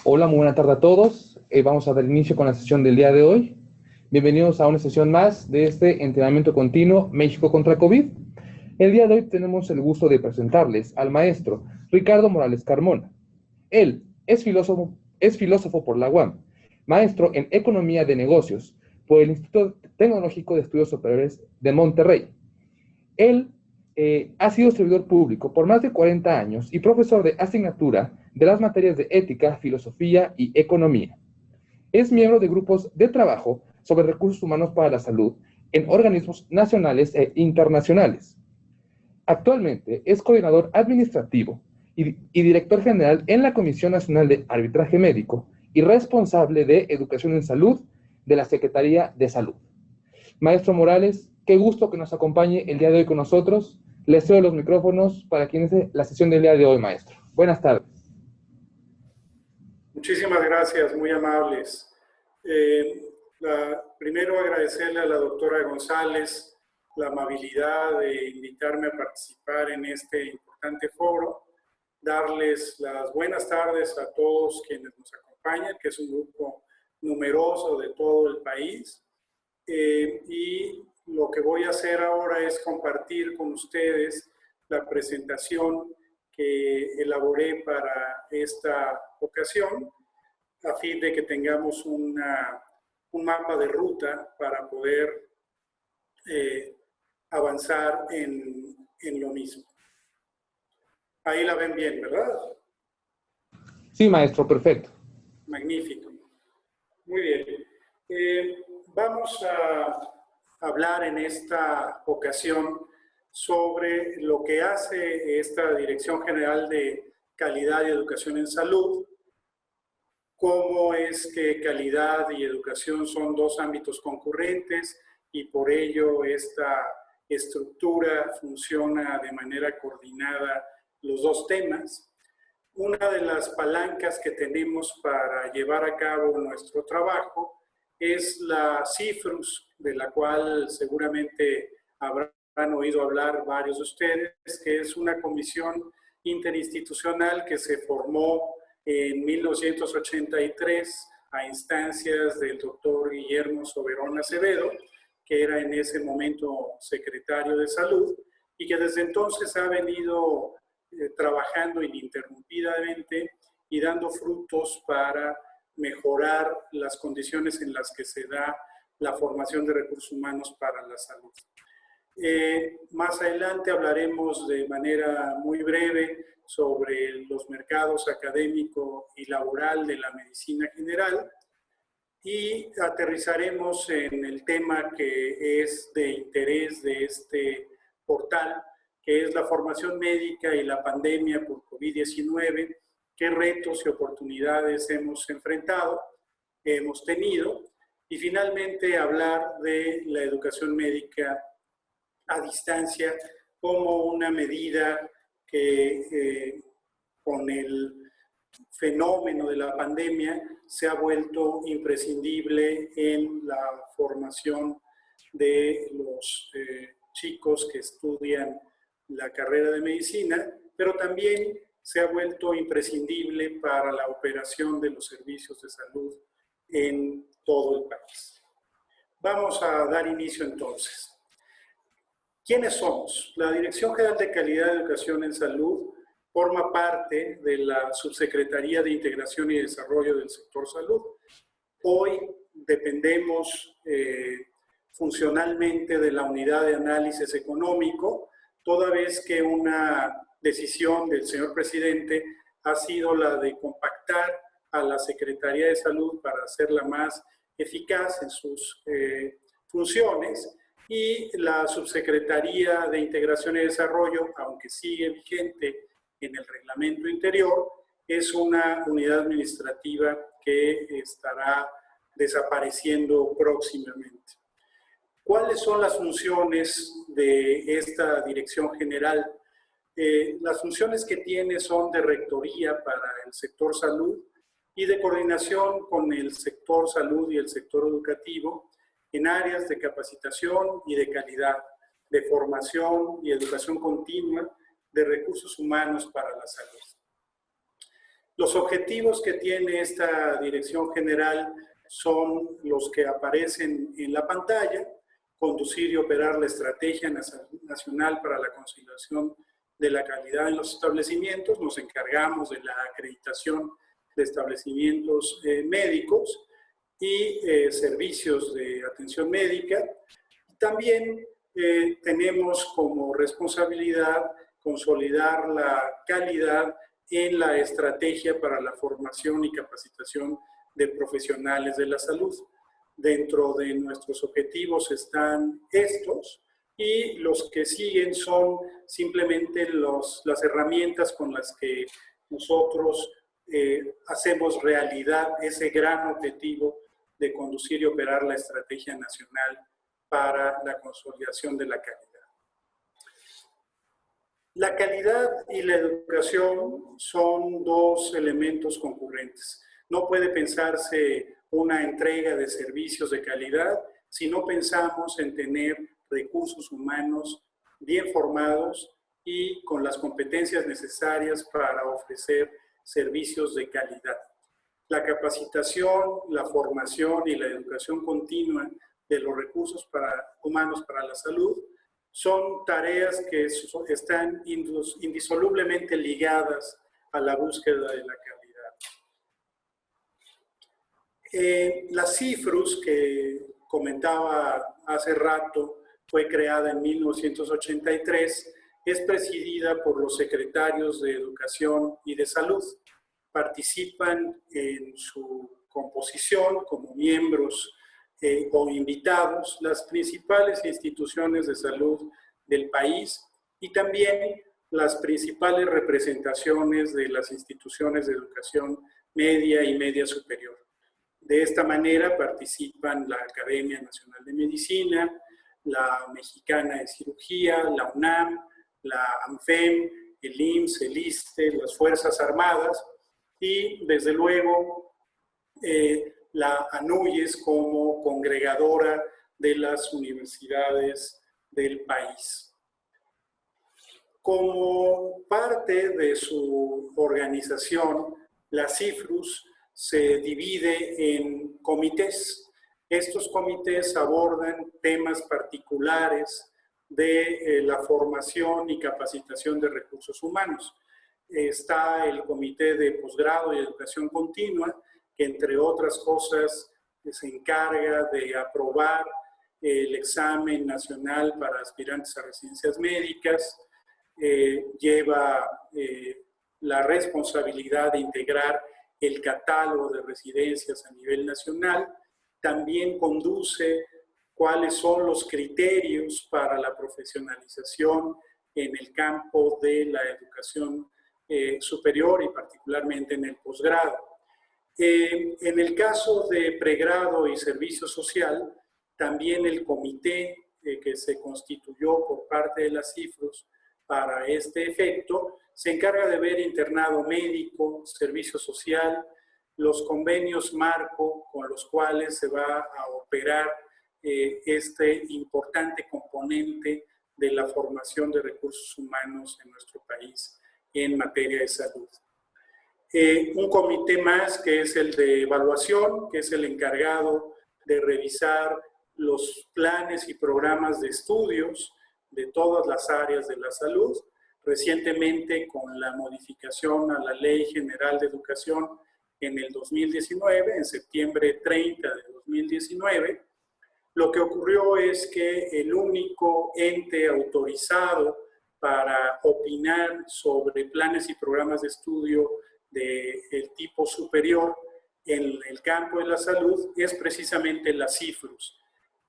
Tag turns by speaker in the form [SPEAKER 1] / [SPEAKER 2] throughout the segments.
[SPEAKER 1] Hola, muy buena tarde a todos. Vamos a dar inicio con la sesión del día de hoy. Bienvenidos a una sesión más de este entrenamiento continuo México contra COVID. El día de hoy tenemos el gusto de presentarles al maestro Ricardo Morales Carmona. Él es filósofo por la UAM, maestro en Economía de Negocios por el Instituto Tecnológico de Estudios Superiores de Monterrey. Él ha sido servidor público por más de 40 años y profesor de asignatura de las materias de ética, filosofía y economía. Es miembro de grupos de trabajo sobre recursos humanos para la salud en organismos nacionales e internacionales. Actualmente es coordinador administrativo y director general en la Comisión Nacional de Arbitraje Médico y responsable de Educación en Salud de la Secretaría de Salud. Maestro Morales, qué gusto que nos acompañe el día de hoy con nosotros. Le cedo los micrófonos para que inicie la sesión del día de hoy, maestro. Buenas tardes.
[SPEAKER 2] Muchísimas gracias, muy amables. Primero agradecerle a la doctora González la amabilidad de invitarme a participar en este importante foro, darles las buenas tardes a todos quienes nos acompañan, que es un grupo numeroso de todo el país. Y lo que voy a hacer ahora es compartir con ustedes la presentación que elaboré para esta ocasión, a fin de que tengamos un mapa de ruta para poder avanzar en lo mismo. Ahí la ven bien, ¿verdad?
[SPEAKER 1] Sí, maestro, perfecto.
[SPEAKER 2] Magnífico. Muy bien. Vamos a hablar en esta ocasión sobre lo que hace esta Dirección General de Calidad y Educación en Salud, cómo es que calidad y educación son dos ámbitos concurrentes y por ello esta estructura funciona de manera coordinada los dos temas. Una de las palancas que tenemos para llevar a cabo nuestro trabajo es la CIFRUS, de la cual seguramente habrán oído hablar varios de ustedes, que es una comisión interinstitucional que se formó en 1983 a instancias del doctor Guillermo Soberón Acevedo, que era en ese momento secretario de Salud, y que desde entonces ha venido trabajando ininterrumpidamente y dando frutos para mejorar las condiciones en las que se da la formación de recursos humanos para la salud. Más adelante hablaremos de manera muy breve sobre los mercados académico y laboral de la medicina general y aterrizaremos en el tema que es de interés de este portal, que es la formación médica y la pandemia por COVID-19, qué retos y oportunidades hemos enfrentado, hemos tenido, y finalmente hablar de la educación médica a distancia como una medida que con el fenómeno de la pandemia se ha vuelto imprescindible en la formación de los chicos que estudian la carrera de medicina, pero también se ha vuelto imprescindible para la operación de los servicios de salud en todo el país. Vamos a dar inicio entonces. ¿Quiénes somos? La Dirección General de Calidad de Educación en Salud forma parte de la Subsecretaría de Integración y Desarrollo del Sector Salud. Hoy dependemos funcionalmente de la Unidad de Análisis Económico, toda vez que una decisión del señor presidente ha sido la de compactar a la Secretaría de Salud para hacerla más eficaz en sus funciones, y la Subsecretaría de Integración y Desarrollo, aunque sigue vigente en el reglamento interior, es una unidad administrativa que estará desapareciendo próximamente. ¿Cuáles son las funciones de esta Dirección General? Las funciones que tiene son de rectoría para el sector salud y de coordinación con el sector salud y el sector educativo en áreas de capacitación y de calidad, de formación y educación continua, de recursos humanos para la salud. Los objetivos que tiene esta dirección general son los que aparecen en la pantalla: conducir y operar la Estrategia Nacional para la Consolidación de la Calidad en los establecimientos. Nos encargamos de la acreditación de establecimientos médicos y servicios de atención médica. También tenemos como responsabilidad consolidar la calidad en la estrategia para la formación y capacitación de profesionales de la salud. Dentro de nuestros objetivos están estos, y los que siguen son simplemente las herramientas con las que nosotros hacemos realidad ese gran objetivo de conducir y operar la Estrategia Nacional para la Consolidación de la Calidad. La calidad y la educación son dos elementos concurrentes. No puede pensarse una entrega de servicios de calidad si no pensamos en tener recursos humanos bien formados y con las competencias necesarias para ofrecer servicios de calidad. La capacitación, la formación y la educación continua de los recursos humanos para la salud son tareas que están indisolublemente ligadas a la búsqueda de la calidad. La CIFRUS, que comentaba hace rato, fue creada en 1983, es presidida por los secretarios de Educación y de Salud. Participan en su composición como miembros o invitados las principales instituciones de salud del país y también las principales representaciones de las instituciones de educación media y media superior. De esta manera participan la Academia Nacional de Medicina, la Mexicana de Cirugía, la UNAM, la ANFEM, el IMSS, el ISSSTE, las Fuerzas Armadas y, desde luego, la ANUYES como congregadora de las universidades del país. Como parte de su organización, la CIFRUS se divide en comités. Estos comités abordan temas particulares de la formación y capacitación de recursos humanos. Está el Comité de Posgrado y Educación Continua, que entre otras cosas se encarga de aprobar el examen nacional para aspirantes a residencias médicas, lleva la responsabilidad de integrar el catálogo de residencias a nivel nacional, también conduce cuáles son los criterios para la profesionalización en el campo de la educación superior y particularmente en el posgrado. En el caso de pregrado y servicio social, también el comité que se constituyó por parte de las CIFRUS para este efecto se encarga de ver internado médico, servicio social, los convenios marco con los cuales se va a operar este importante componente de la formación de recursos humanos en nuestro país en materia de salud. Un comité más, que es el de evaluación, que es el encargado de revisar los planes y programas de estudios de todas las áreas de la salud. Recientemente, con la modificación a la Ley General de Educación en el 2019, en septiembre 30 de 2019, lo que ocurrió es que el único ente autorizado para opinar sobre planes y programas de estudio del tipo superior en el campo de la salud es precisamente la CIFRUS.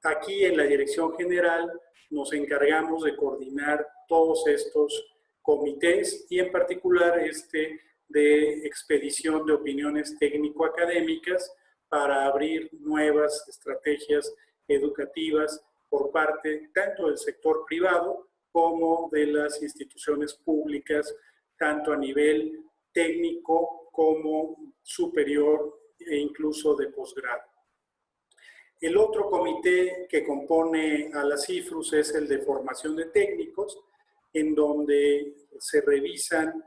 [SPEAKER 2] Aquí en la Dirección General nos encargamos de coordinar todos estos comités y en particular este de expedición de opiniones técnico-académicas para abrir nuevas estrategias educativas por parte tanto del sector privado como de las instituciones públicas, tanto a nivel técnico como superior e incluso de posgrado. El otro comité que compone a la CIFRUS es el de formación de técnicos, en donde se revisan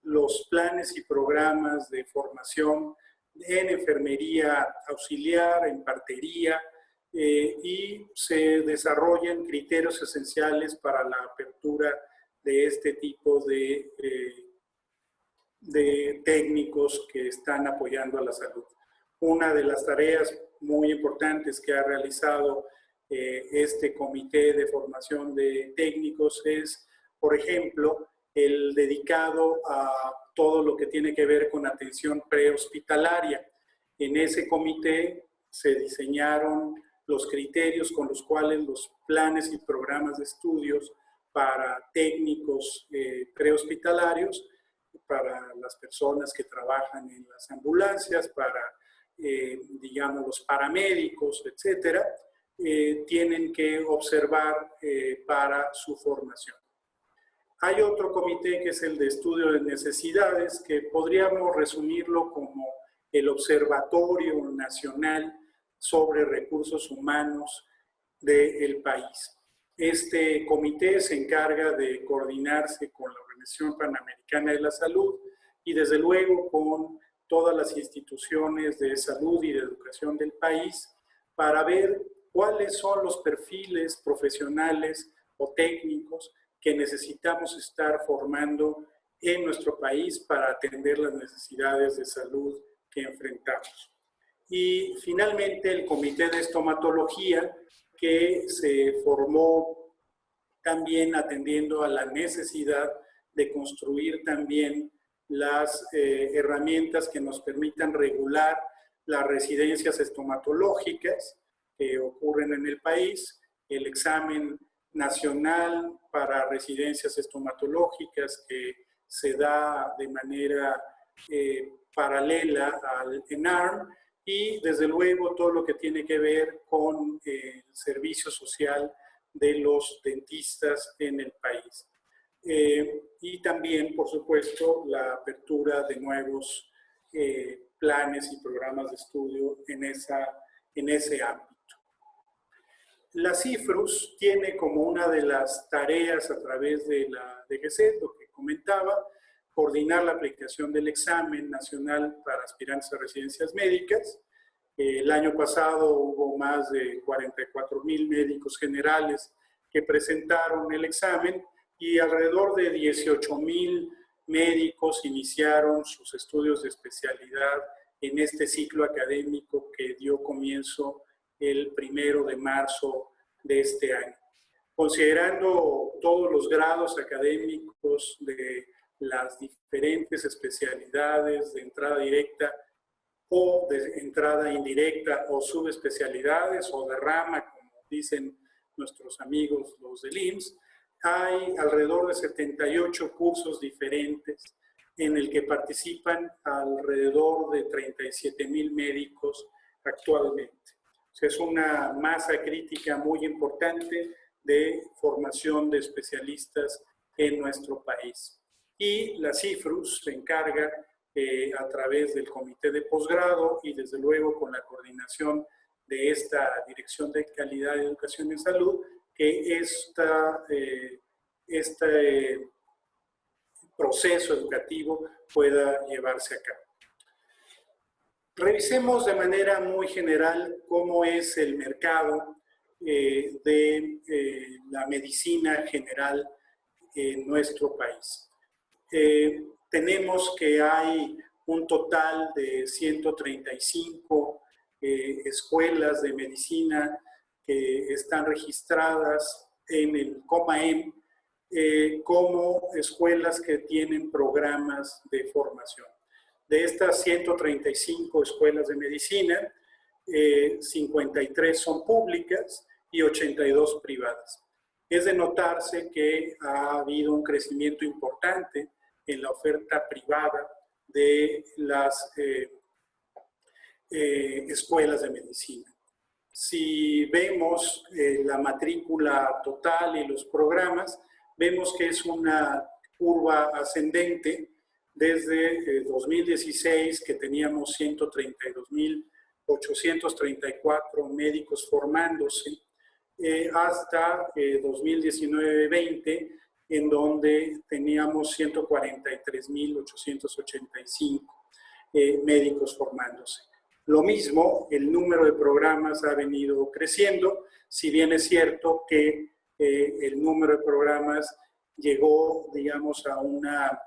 [SPEAKER 2] los planes y programas de formación en enfermería auxiliar, en partería, y se desarrollan criterios esenciales para la apertura de este tipo de técnicos que están apoyando a la salud. Una de las tareas muy importantes que ha realizado este comité de formación de técnicos es, por ejemplo, el dedicado a todo lo que tiene que ver con atención prehospitalaria. En ese comité se diseñaron los criterios con los cuales los planes y programas de estudios para técnicos prehospitalarios, para las personas que trabajan en las ambulancias, para, digamos, los paramédicos, etcétera, tienen que observar para su formación. Hay otro comité que es el de estudio de necesidades, que podríamos resumirlo como el Observatorio Nacional sobre Recursos Humanos del país. Este comité se encarga de coordinarse con la Organización Panamericana de la Salud y desde luego con todas las instituciones de salud y de educación del país para ver cuáles son los perfiles profesionales o técnicos que necesitamos estar formando en nuestro país para atender las necesidades de salud que enfrentamos. Y finalmente el Comité de Estomatología, que se formó también atendiendo a la necesidad de construir también las herramientas que nos permitan regular las residencias estomatológicas que ocurren en el país, el examen nacional para residencias estomatológicas que se da de manera paralela al ENARM, y desde luego todo lo que tiene que ver con el servicio social de los dentistas en el país. Y también, por supuesto, la apertura de nuevos planes y programas de estudio en ese ámbito. La CIFRUS tiene como una de las tareas a través de la DGCET, lo que comentaba, coordinar la aplicación del examen nacional para aspirantes a residencias médicas. El año pasado hubo más de 44,000 médicos generales que presentaron el examen y alrededor de 18,000 médicos iniciaron sus estudios de especialidad en este ciclo académico que dio comienzo el 1 de marzo de este año. Considerando todos los grados académicos de las diferentes especialidades de entrada directa o de entrada indirecta o subespecialidades o de rama, como dicen nuestros amigos los del IMSS, hay alrededor de 78 cursos diferentes en el que participan alrededor de 37,000 médicos actualmente. Es una masa crítica muy importante de formación de especialistas en nuestro país. Y la CIFRUS se encarga a través del Comité de Posgrado y desde luego con la coordinación de esta Dirección de Calidad de Educación en Salud, que este proceso educativo pueda llevarse a cabo. Revisemos de manera muy general cómo es el mercado de la medicina general en nuestro país. Tenemos que hay un total de 135 escuelas de medicina que están registradas en el COMAEM como escuelas que tienen programas de formación. De estas 135 escuelas de medicina, 53 son públicas y 82 privadas. Es de notarse que ha habido un crecimiento importante en la oferta privada de las escuelas de medicina. Si vemos la matrícula total y los programas, vemos que es una curva ascendente desde 2016, que teníamos 132,834 médicos formándose, hasta 2019-20, en donde teníamos 143.885 médicos formándose. Lo mismo, el número de programas ha venido creciendo, si bien es cierto que el número de programas llegó, digamos, a una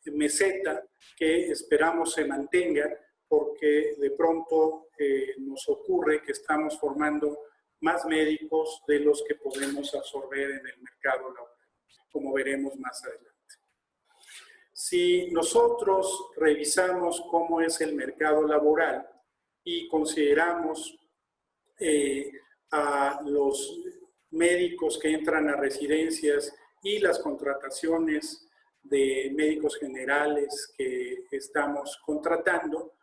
[SPEAKER 2] meseta que esperamos se mantenga, porque de pronto nos ocurre que estamos formando más médicos de los que podemos absorber en el mercado laboral, como veremos más adelante. Si nosotros revisamos cómo es el mercado laboral y consideramos a los médicos que entran a residencias y las contrataciones de médicos generales que estamos contratando,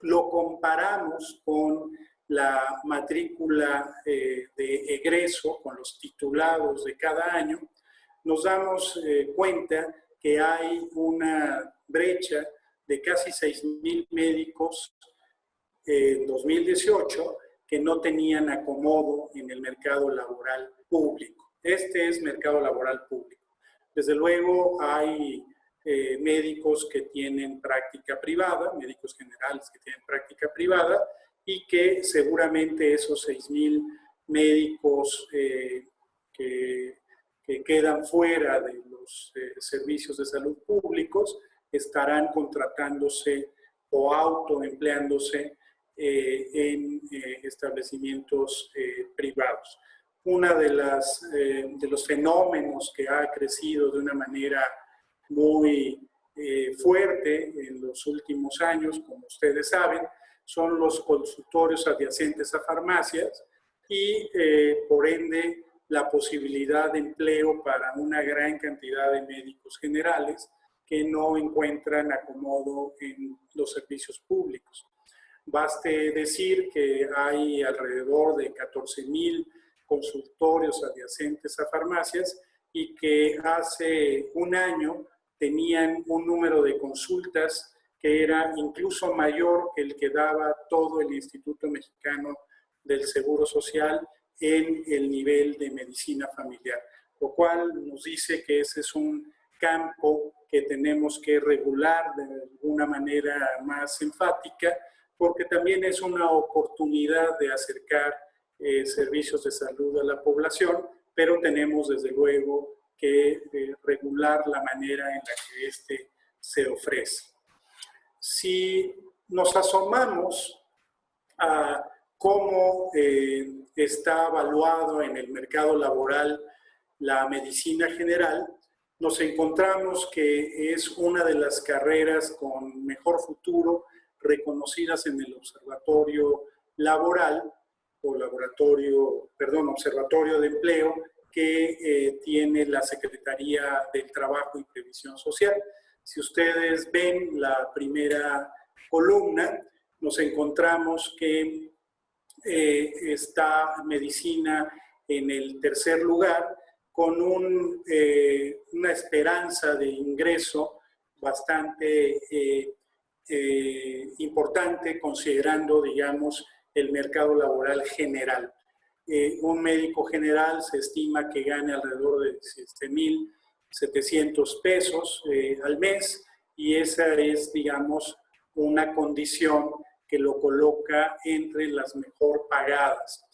[SPEAKER 2] lo comparamos con la matrícula de egreso, con los titulados de cada año, nos damos cuenta que hay una brecha de casi 6,000 médicos en 2018 que no tenían acomodo en el mercado laboral público. Este es mercado laboral público. Desde luego hay médicos que tienen práctica privada, médicos generales que tienen práctica privada, y que seguramente esos 6,000 médicos que quedan fuera de los servicios de salud públicos estarán contratándose o autoempleándose en establecimientos privados. Uno de los fenómenos que ha crecido de una manera muy fuerte en los últimos años, como ustedes saben, son los consultorios adyacentes a farmacias y, por ende, la posibilidad de empleo para una gran cantidad de médicos generales que no encuentran acomodo en los servicios públicos. Baste decir que hay alrededor de 14,000 consultorios adyacentes a farmacias y que hace un año tenían un número de consultas que era incluso mayor que el que daba todo el Instituto Mexicano del Seguro Social en el nivel de medicina familiar, lo cual nos dice que ese es un campo que tenemos que regular de alguna manera más enfática, porque también es una oportunidad de acercar servicios de salud a la población, pero tenemos desde luego que regular la manera en la que este se ofrece. Si nos asomamos a cómo está evaluado en el mercado laboral la medicina general, nos encontramos que es una de las carreras con mejor futuro reconocidas en el Observatorio Laboral, o Observatorio de Empleo, que tiene la Secretaría del Trabajo y Previsión Social. Si ustedes ven la primera columna, nos encontramos que está medicina en el tercer lugar, con una esperanza de ingreso bastante importante, considerando, digamos, el mercado laboral general. Un médico general se estima que gane alrededor de 7,700 pesos al mes, y esa es, digamos, una condición que lo coloca entre las mejor pagadas.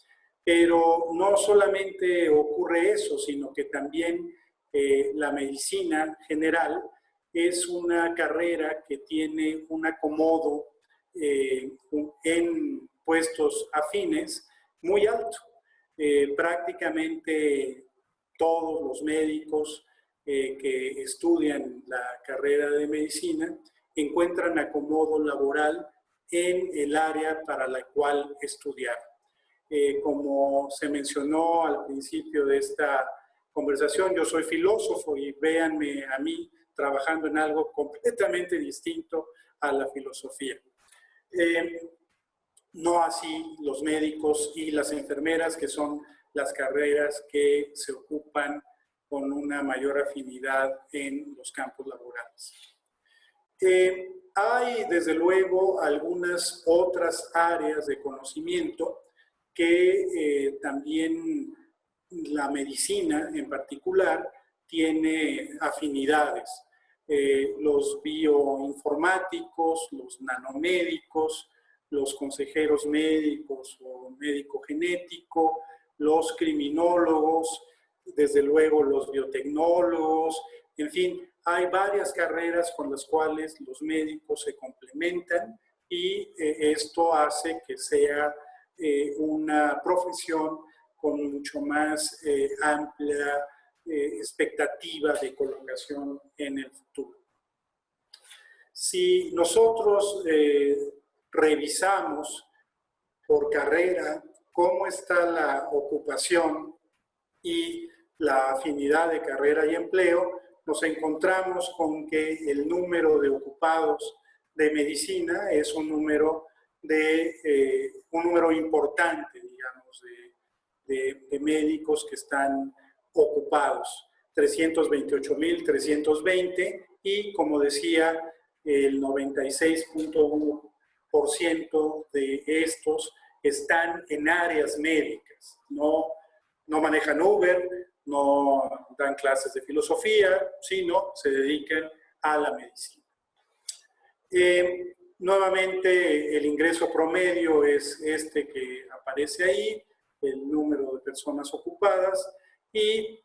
[SPEAKER 2] Pero no solamente ocurre eso, sino que también la medicina general es una carrera que tiene un acomodo en puestos afines muy alto. Prácticamente todos los médicos que estudian la carrera de medicina encuentran acomodo laboral en el área para la cual estudiar. Como se mencionó al principio de esta conversación, yo soy filósofo y véanme a mí trabajando en algo completamente distinto a la filosofía. No así los médicos y las enfermeras, que son las carreras que se ocupan con una mayor afinidad en los campos laborales. Hay, desde luego, algunas otras áreas de conocimiento que también la medicina en particular tiene afinidades. Los bioinformáticos, los nanomédicos, los consejeros médicos o médico genético, los criminólogos, desde luego los biotecnólogos, en fin, hay varias carreras con las cuales los médicos se complementan y esto hace que sea una profesión con mucho más amplia expectativa de colocación en el futuro. Si nosotros revisamos por carrera cómo está la ocupación y la afinidad de carrera y empleo, nos encontramos con que el número de ocupados de medicina es un número importante, digamos, de médicos que están ocupados, 328,320, y como decía, el 96.1% de estos están en áreas médicas, no manejan Uber, no dan clases de filosofía, sino se dedican a la medicina. Nuevamente, el ingreso promedio es este que aparece ahí, el número de personas ocupadas, y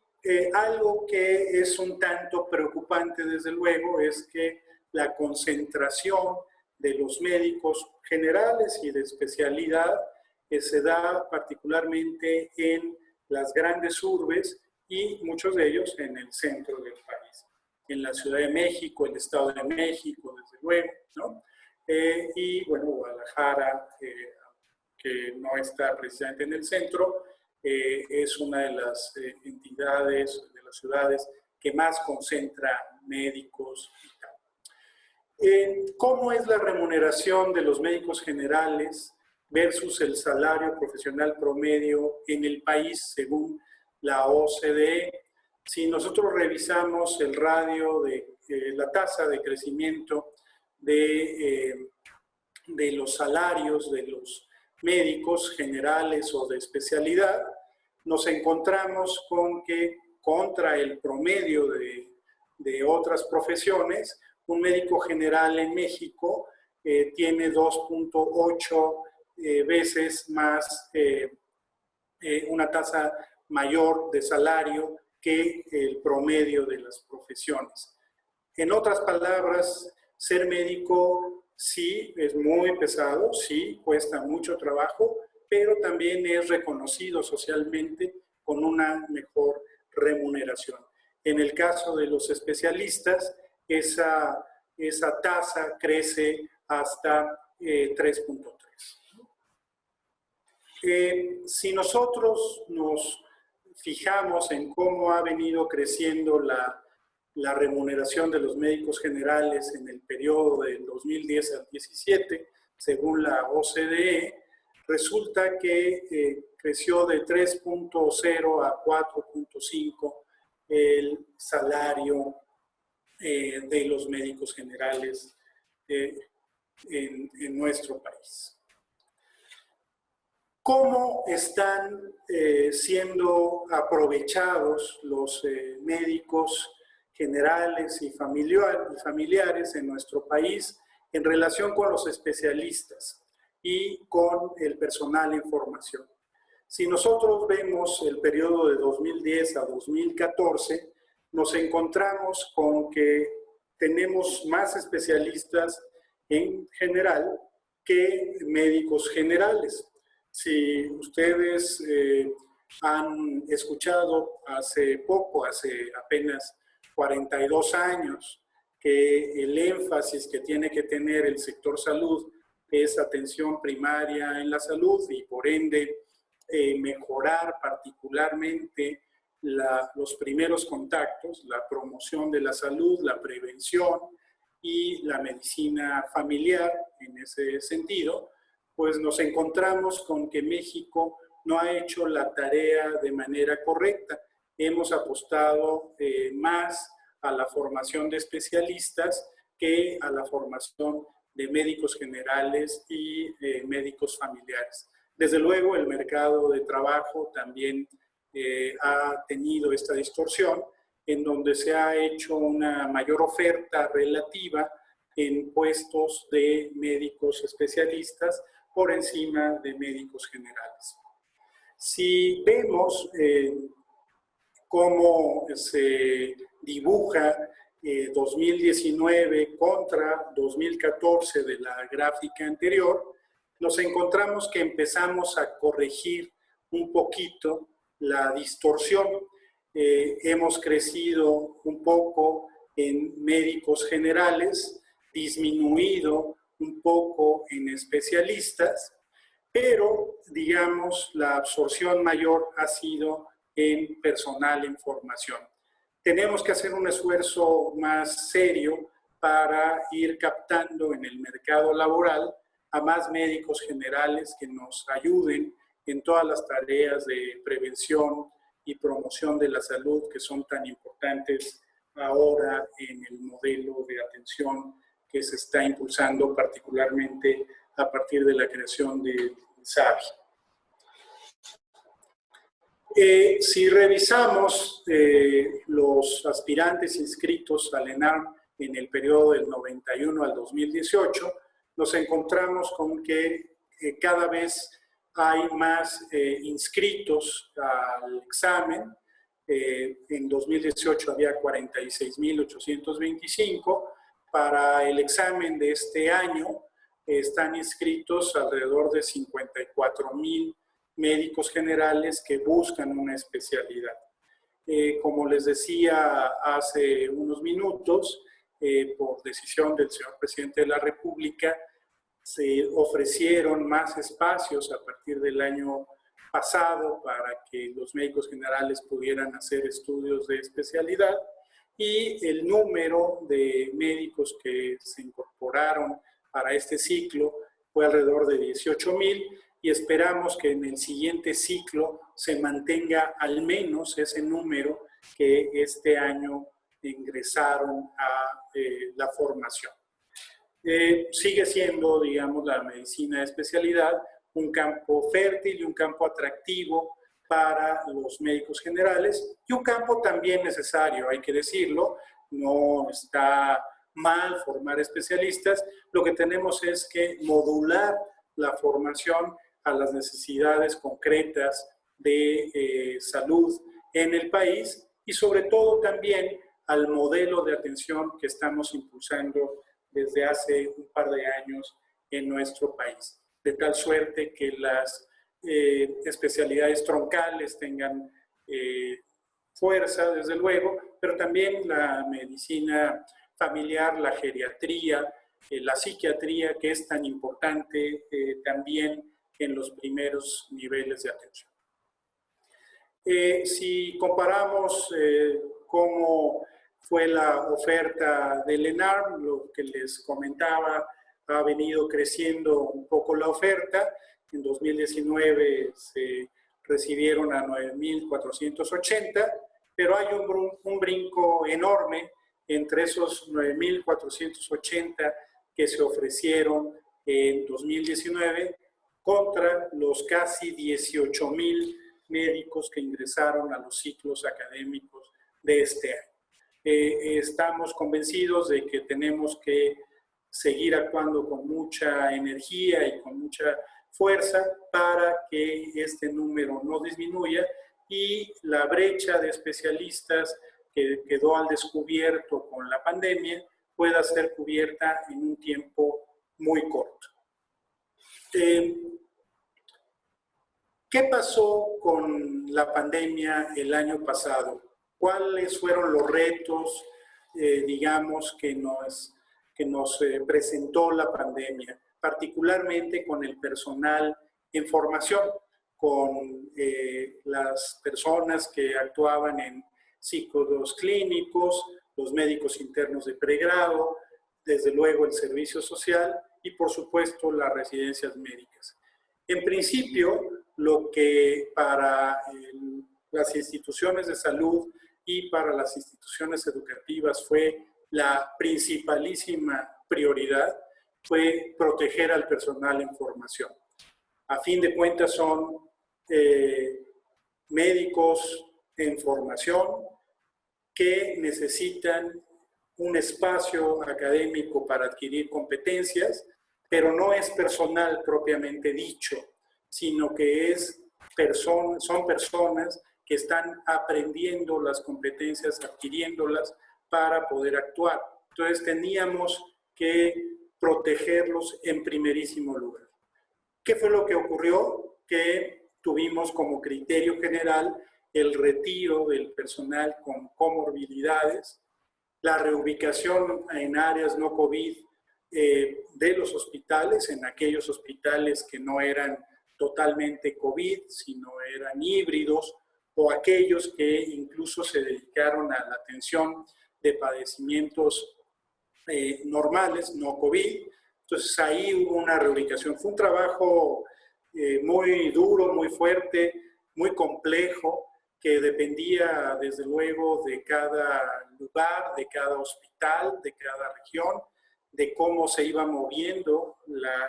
[SPEAKER 2] algo que es un tanto preocupante, desde luego, es que la concentración de los médicos generales y de especialidad se da particularmente en las grandes urbes y muchos de ellos en el centro del país. En la Ciudad de México, el Estado de México, desde luego, ¿no? Y bueno, Guadalajara, que no está precisamente en el centro, es una de las entidades, de las ciudades que más concentra médicos y tal. ¿Cómo es la remuneración de los médicos generales versus el salario profesional promedio en el país según la OCDE? Si nosotros revisamos el radio de la tasa de crecimiento de los salarios de los médicos generales o de especialidad, nos encontramos con que contra el promedio de otras profesiones, un médico general en México tiene 2.8 veces más, una tasa mayor de salario que el promedio de las profesiones. En otras palabras, ser médico sí es muy pesado, sí cuesta mucho trabajo, pero también es reconocido socialmente con una mejor remuneración. En el caso de los especialistas, esa tasa crece hasta 3.3. Si nosotros nos fijamos en cómo ha venido creciendo la remuneración de los médicos generales en el periodo del 2010 al 2017, según la OCDE, resulta que creció de 3.0 a 4.5 el salario de los médicos generales en nuestro país. ¿Cómo están siendo aprovechados los médicos generales y familiares en nuestro país en relación con los especialistas y con el personal en formación? Si nosotros vemos el periodo de 2010 a 2014, nos encontramos con que tenemos más especialistas en general que médicos generales. Si ustedes han escuchado hace poco, hace apenas 42 años, que el énfasis que tiene que tener el sector salud es atención primaria en la salud y por ende mejorar particularmente los primeros contactos, la promoción de la salud, la prevención y la medicina familiar en ese sentido, pues nos encontramos con que México no ha hecho la tarea de manera correcta. Hemos apostado más a la formación de especialistas que a la formación de médicos generales y médicos familiares. Desde luego, el mercado de trabajo también ha tenido esta distorsión en donde se ha hecho una mayor oferta relativa en puestos de médicos especialistas por encima de médicos generales. Si vemos cómo se dibuja 2019 contra 2014 de la gráfica anterior, nos encontramos que empezamos a corregir un poquito la distorsión. Hemos crecido un poco en médicos generales, disminuido un poco en especialistas, pero, digamos, la absorción mayor ha sido en personal en formación. Tenemos que hacer un esfuerzo más serio para ir captando en el mercado laboral a más médicos generales que nos ayuden en todas las tareas de prevención y promoción de la salud que son tan importantes ahora en el modelo de atención que se está impulsando particularmente a partir de la creación del SABI. Si revisamos los aspirantes inscritos al ENARM en el periodo del 91 al 2018, nos encontramos con que cada vez hay más inscritos al examen. En 2018 había 46.825. Para el examen de este año están inscritos alrededor de 54.000 médicos generales que buscan una especialidad. Como les decía hace unos minutos, por decisión del señor presidente de la República, se ofrecieron más espacios a partir del año pasado para que los médicos generales pudieran hacer estudios de especialidad, y el número de médicos que se incorporaron para este ciclo fue alrededor de 18,000, y esperamos que en el siguiente ciclo se mantenga al menos ese número que este año ingresaron a la formación. Sigue siendo, digamos, la medicina de especialidad un campo fértil y un campo atractivo para los médicos generales, y un campo también necesario, hay que decirlo. No está mal formar especialistas, lo que tenemos es que modular la formación a las necesidades concretas de salud en el país, y sobre todo también al modelo de atención que estamos impulsando desde hace un par de años en nuestro país, de tal suerte que las especialidades troncales tengan fuerza, desde luego, pero también la medicina familiar, la geriatría, la psiquiatría, que es tan importante también en los primeros niveles de atención. Si comparamos cómo fue la oferta del ENARM, lo que les comentaba, ha venido creciendo un poco la oferta. En 2019 se recibieron a 9.480, pero hay un brinco enorme entre esos 9.480 que se ofrecieron en 2019 contra los casi 18,000 médicos que ingresaron a los ciclos académicos de este año. Estamos convencidos de que tenemos que seguir actuando con mucha energía y con mucha fuerza para que este número no disminuya y la brecha de especialistas que quedó al descubierto con la pandemia pueda ser cubierta en un tiempo muy corto. ¿Qué pasó con la pandemia el año pasado? ¿Cuáles fueron los retos, digamos, que nos presentó la pandemia, particularmente con el personal en formación, con las personas que actuaban en ciclos clínicos, los médicos internos de pregrado, desde luego el servicio social y, por supuesto, las residencias médicas? En principio, lo que para las instituciones de salud y para las instituciones educativas fue la principalísima prioridad fue proteger al personal en formación. A fin de cuentas son médicos en formación que necesitan un espacio académico para adquirir competencias, pero no es personal propiamente dicho, sino que son personas que están aprendiendo las competencias, adquiriéndolas para poder actuar. Entonces teníamos que protegerlos en primerísimo lugar. ¿Qué fue lo que ocurrió? Que tuvimos como criterio general el retiro del personal con comorbilidades, la reubicación en áreas no COVID de los hospitales, en aquellos hospitales que no eran totalmente COVID, sino eran híbridos, o aquellos que incluso se dedicaron a la atención de padecimientos normales, no COVID. Entonces ahí hubo una reubicación. Fue un trabajo muy duro, muy fuerte, muy complejo, que dependía desde luego de cada lugar, de cada hospital, de cada región, de cómo se iba moviendo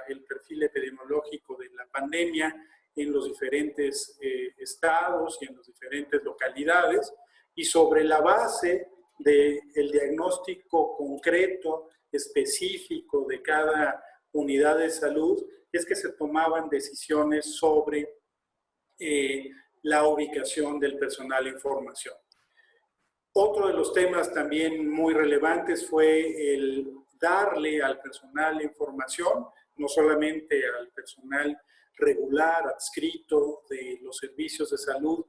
[SPEAKER 2] el perfil epidemiológico de la pandemia en los diferentes estados y en las diferentes localidades, y sobre la base del diagnóstico concreto, específico de cada unidad de salud, es que se tomaban decisiones sobre la ubicación del personal en formación. Otro de los temas también muy relevantes fue el darle al personal en formación, no solamente al personal regular, adscrito de los servicios de salud,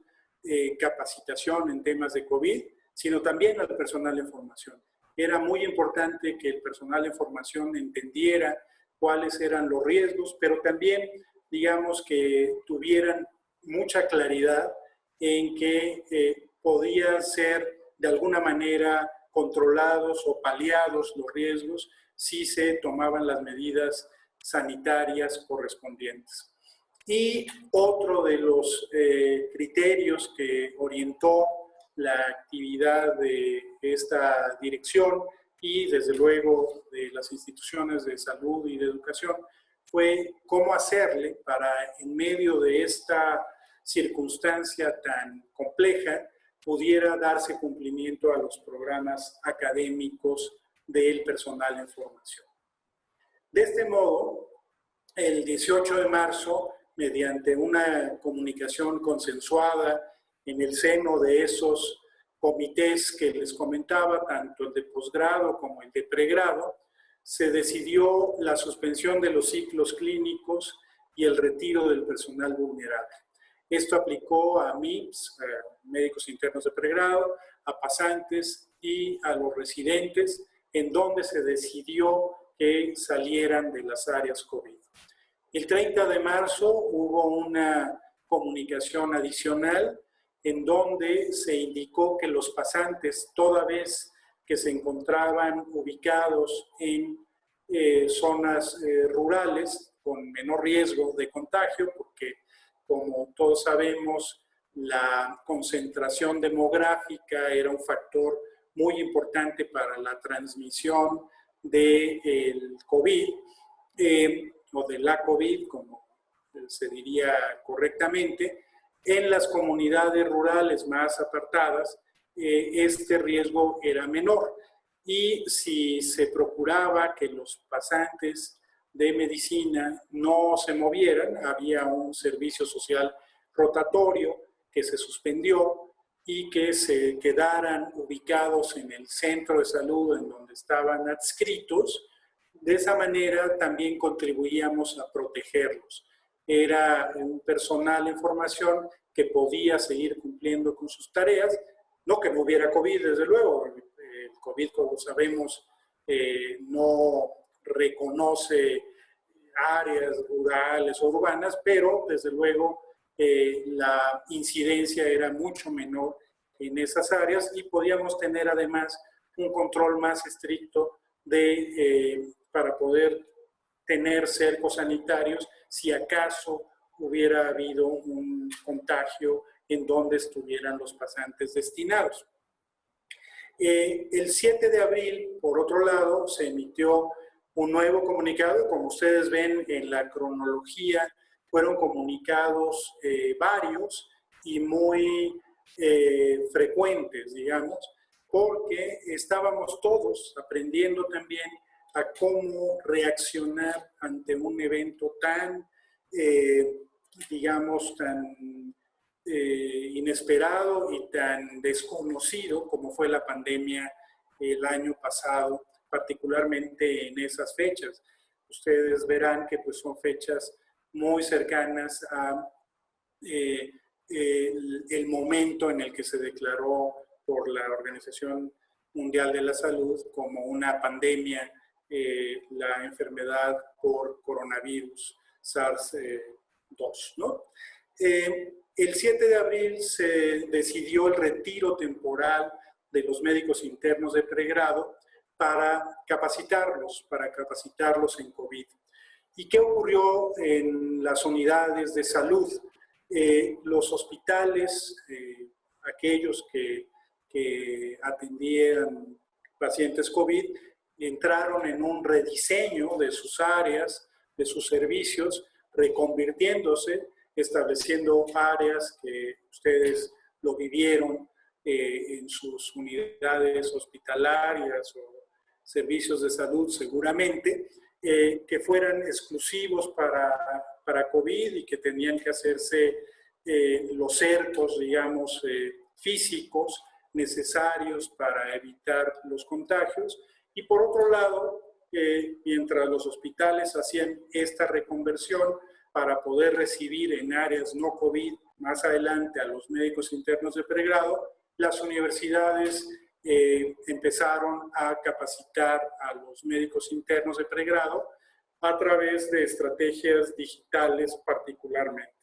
[SPEAKER 2] capacitación en temas de COVID, sino también al personal en formación. Era muy importante que el personal en formación entendiera cuáles eran los riesgos, pero también, digamos, que tuvieran mucha claridad en que podían ser de alguna manera controlados o paliados los riesgos si se tomaban las medidas sanitarias correspondientes. Y otro de los criterios que orientó la actividad de esta dirección y desde luego de las instituciones de salud y de educación fue cómo hacerle para, en medio de esta circunstancia tan compleja, pudiera darse cumplimiento a los programas académicos del personal en formación. De este modo, el 18 de marzo, mediante una comunicación consensuada en el seno de esos comités que les comentaba, tanto el de posgrado como el de pregrado, se decidió la suspensión de los ciclos clínicos y el retiro del personal vulnerable. Esto aplicó a MIPS, a médicos internos de pregrado, a pasantes y a los residentes, en donde se decidió que salieran de las áreas COVID. El 30 de marzo hubo una comunicación adicional en donde se indicó que los pasantes, toda vez que se encontraban ubicados en zonas rurales con menor riesgo de contagio, porque como todos sabemos, la concentración demográfica era un factor muy importante para la transmisión del COVID, o de la COVID, como se diría correctamente. En las comunidades rurales más apartadas, este riesgo era menor. Y si se procuraba que los pasantes de medicina no se movieran, había un servicio social rotatorio que se suspendió y que se quedaran ubicados en el centro de salud en donde estaban adscritos. De esa manera también contribuíamos a protegerlos. Era un personal en formación que podía seguir cumpliendo con sus tareas, no que no hubiera COVID, desde luego. El COVID, como sabemos, no reconoce áreas rurales o urbanas, pero desde luego la incidencia era mucho menor en esas áreas y podíamos tener además un control más estricto para poder tener cercos sanitarios si acaso hubiera habido un contagio en donde estuvieran los pasantes destinados. El 7 de abril, por otro lado, se emitió un nuevo comunicado. Como ustedes ven en la cronología, fueron comunicados varios y muy frecuentes, digamos, porque estábamos todos aprendiendo también a cómo reaccionar ante un evento tan, digamos, tan inesperado y tan desconocido como fue la pandemia el año pasado, particularmente en esas fechas. Ustedes verán que pues, son fechas muy cercanas a el momento en el que se declaró por la Organización Mundial de la Salud como una pandemia la enfermedad por coronavirus SARS-2, ¿no? El 7 de abril se decidió el retiro temporal de los médicos internos de pregrado para capacitarlos en COVID. ¿Y qué ocurrió en las unidades de salud? Los hospitales, aquellos que atendían pacientes COVID, entraron en un rediseño de sus áreas, de sus servicios, reconvirtiéndose, estableciendo áreas que ustedes lo vivieron en sus unidades hospitalarias o servicios de salud seguramente, que fueran exclusivos para COVID y que tenían que hacerse los cercos, digamos, físicos necesarios para evitar los contagios. Y por otro lado, mientras los hospitales hacían esta reconversión para poder recibir en áreas no COVID más adelante a los médicos internos de pregrado, las universidades empezaron a capacitar a los médicos internos de pregrado a través de estrategias digitales particularmente.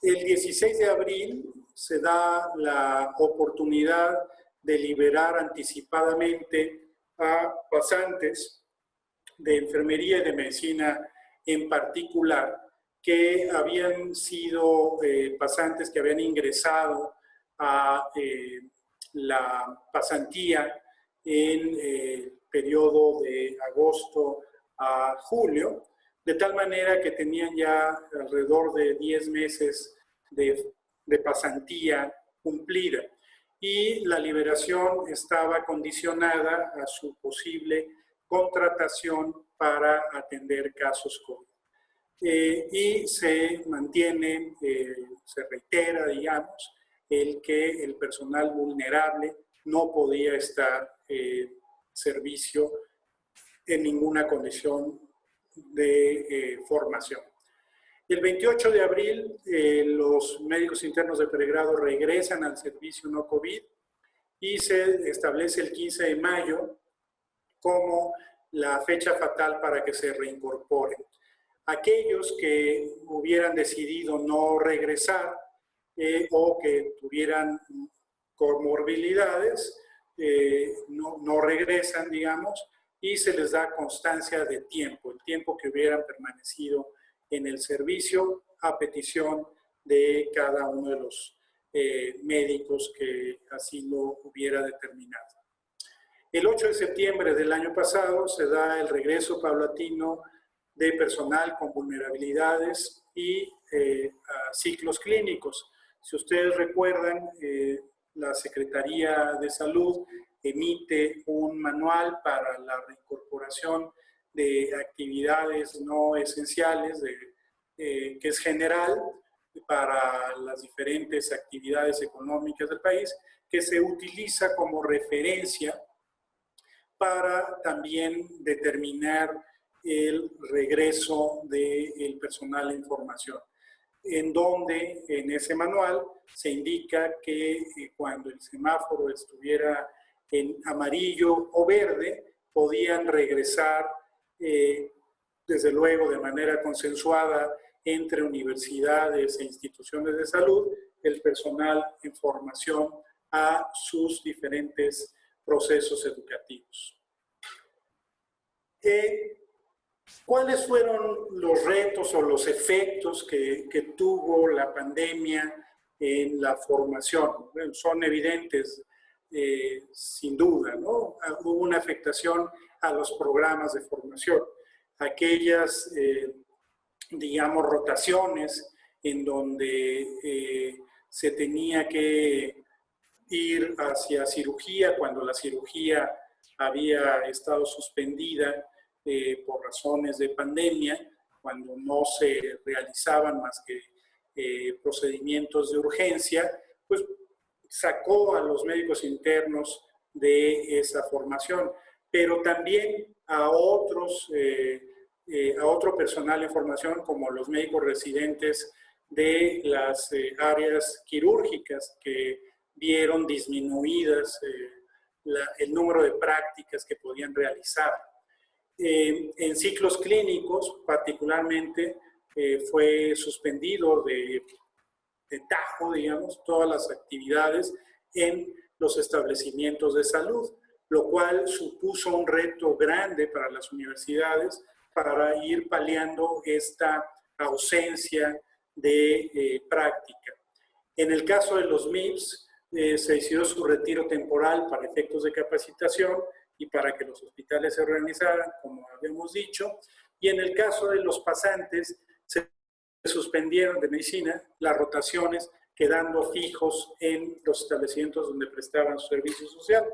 [SPEAKER 2] El 16 de abril se da la oportunidad de liberar anticipadamente a pasantes de enfermería y de medicina en particular que habían sido pasantes que habían ingresado a la pasantía en el periodo de agosto a julio, de tal manera que tenían ya alrededor de 10 meses de pasantía cumplida. Y la liberación estaba condicionada a su posible contratación para atender casos COVID. Y se mantiene, se reitera, digamos, el que el personal vulnerable no podía estar servicio en ninguna condición de formación. El 28 de abril, los médicos internos de pregrado regresan al servicio no COVID y se establece el 15 de mayo como la fecha fatal para que se reincorporen. Aquellos que hubieran decidido no regresar o que tuvieran comorbilidades, no regresan, digamos, y se les da constancia de tiempo, el tiempo que hubieran permanecido en el servicio a petición de cada uno de los médicos que así lo hubiera determinado. El 8 de septiembre del año pasado se da el regreso paulatino de personal con vulnerabilidades y a ciclos clínicos. Si ustedes recuerdan, la Secretaría de Salud emite un manual para la reincorporación de actividades no esenciales, que es general para las diferentes actividades económicas del país, que se utiliza como referencia para también determinar el regreso del personal en formación, en donde en ese manual se indica que cuando el semáforo estuviera en amarillo o verde, podían regresar, desde luego de manera consensuada entre universidades e instituciones de salud, el personal en formación a sus diferentes procesos educativos. ¿Cuáles fueron los retos o los efectos que tuvo la pandemia en la formación? Bueno, son evidentes, sin duda, ¿no? Hubo una afectación a los programas de formación. Aquellas, digamos, rotaciones en donde se tenía que ir hacia cirugía cuando la cirugía había estado suspendida por razones de pandemia, cuando no se realizaban más que procedimientos de urgencia, pues sacó a los médicos internos de esa formación, pero también a otros, a otro personal en formación, como los médicos residentes de las áreas quirúrgicas, que vieron disminuidas el número de prácticas que podían realizar. En ciclos clínicos, particularmente, fue suspendido de tajo, digamos, todas las actividades en los establecimientos de salud, lo cual supuso un reto grande para las universidades para ir paliando esta ausencia de práctica. En el caso de los MIPS, se decidió su retiro temporal para efectos de capacitación y para que los hospitales se organizaran, como habíamos dicho. Y en el caso de los pasantes, se suspendieron de medicina las rotaciones, quedando fijos en los establecimientos donde prestaban su servicio social.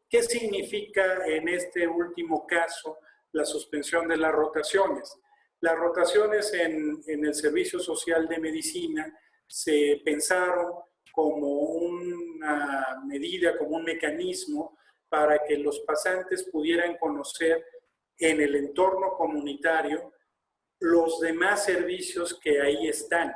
[SPEAKER 2] ¿Qué significa en este último caso la suspensión de las rotaciones? Las rotaciones en el servicio social de medicina se pensaron como una medida, como un mecanismo para que los pasantes pudieran conocer en el entorno comunitario los demás servicios que ahí están,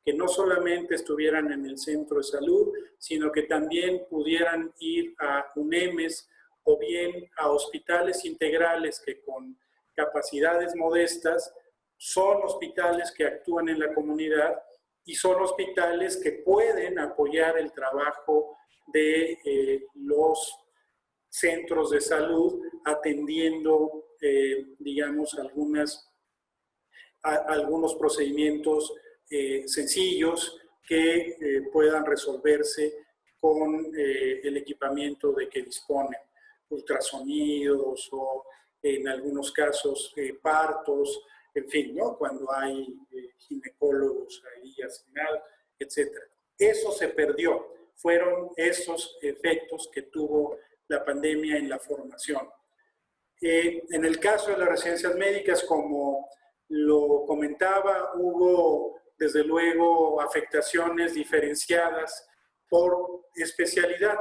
[SPEAKER 2] que no solamente estuvieran en el centro de salud, sino que también pudieran ir a UNEMES o bien a hospitales integrales que con capacidades modestas son hospitales que actúan en la comunidad y son hospitales que pueden apoyar el trabajo de los centros de salud atendiendo, digamos, algunos procedimientos sencillos que puedan resolverse con el equipamiento de que disponen, ultrasonidos o en algunos casos partos, en fin, ¿no? Cuando hay ginecólogos ahí al final, etc. Eso se perdió, fueron esos efectos que tuvo la pandemia en la formación. En el caso de las residencias médicas, como lo comentaba, hubo desde luego afectaciones diferenciadas por especialidad.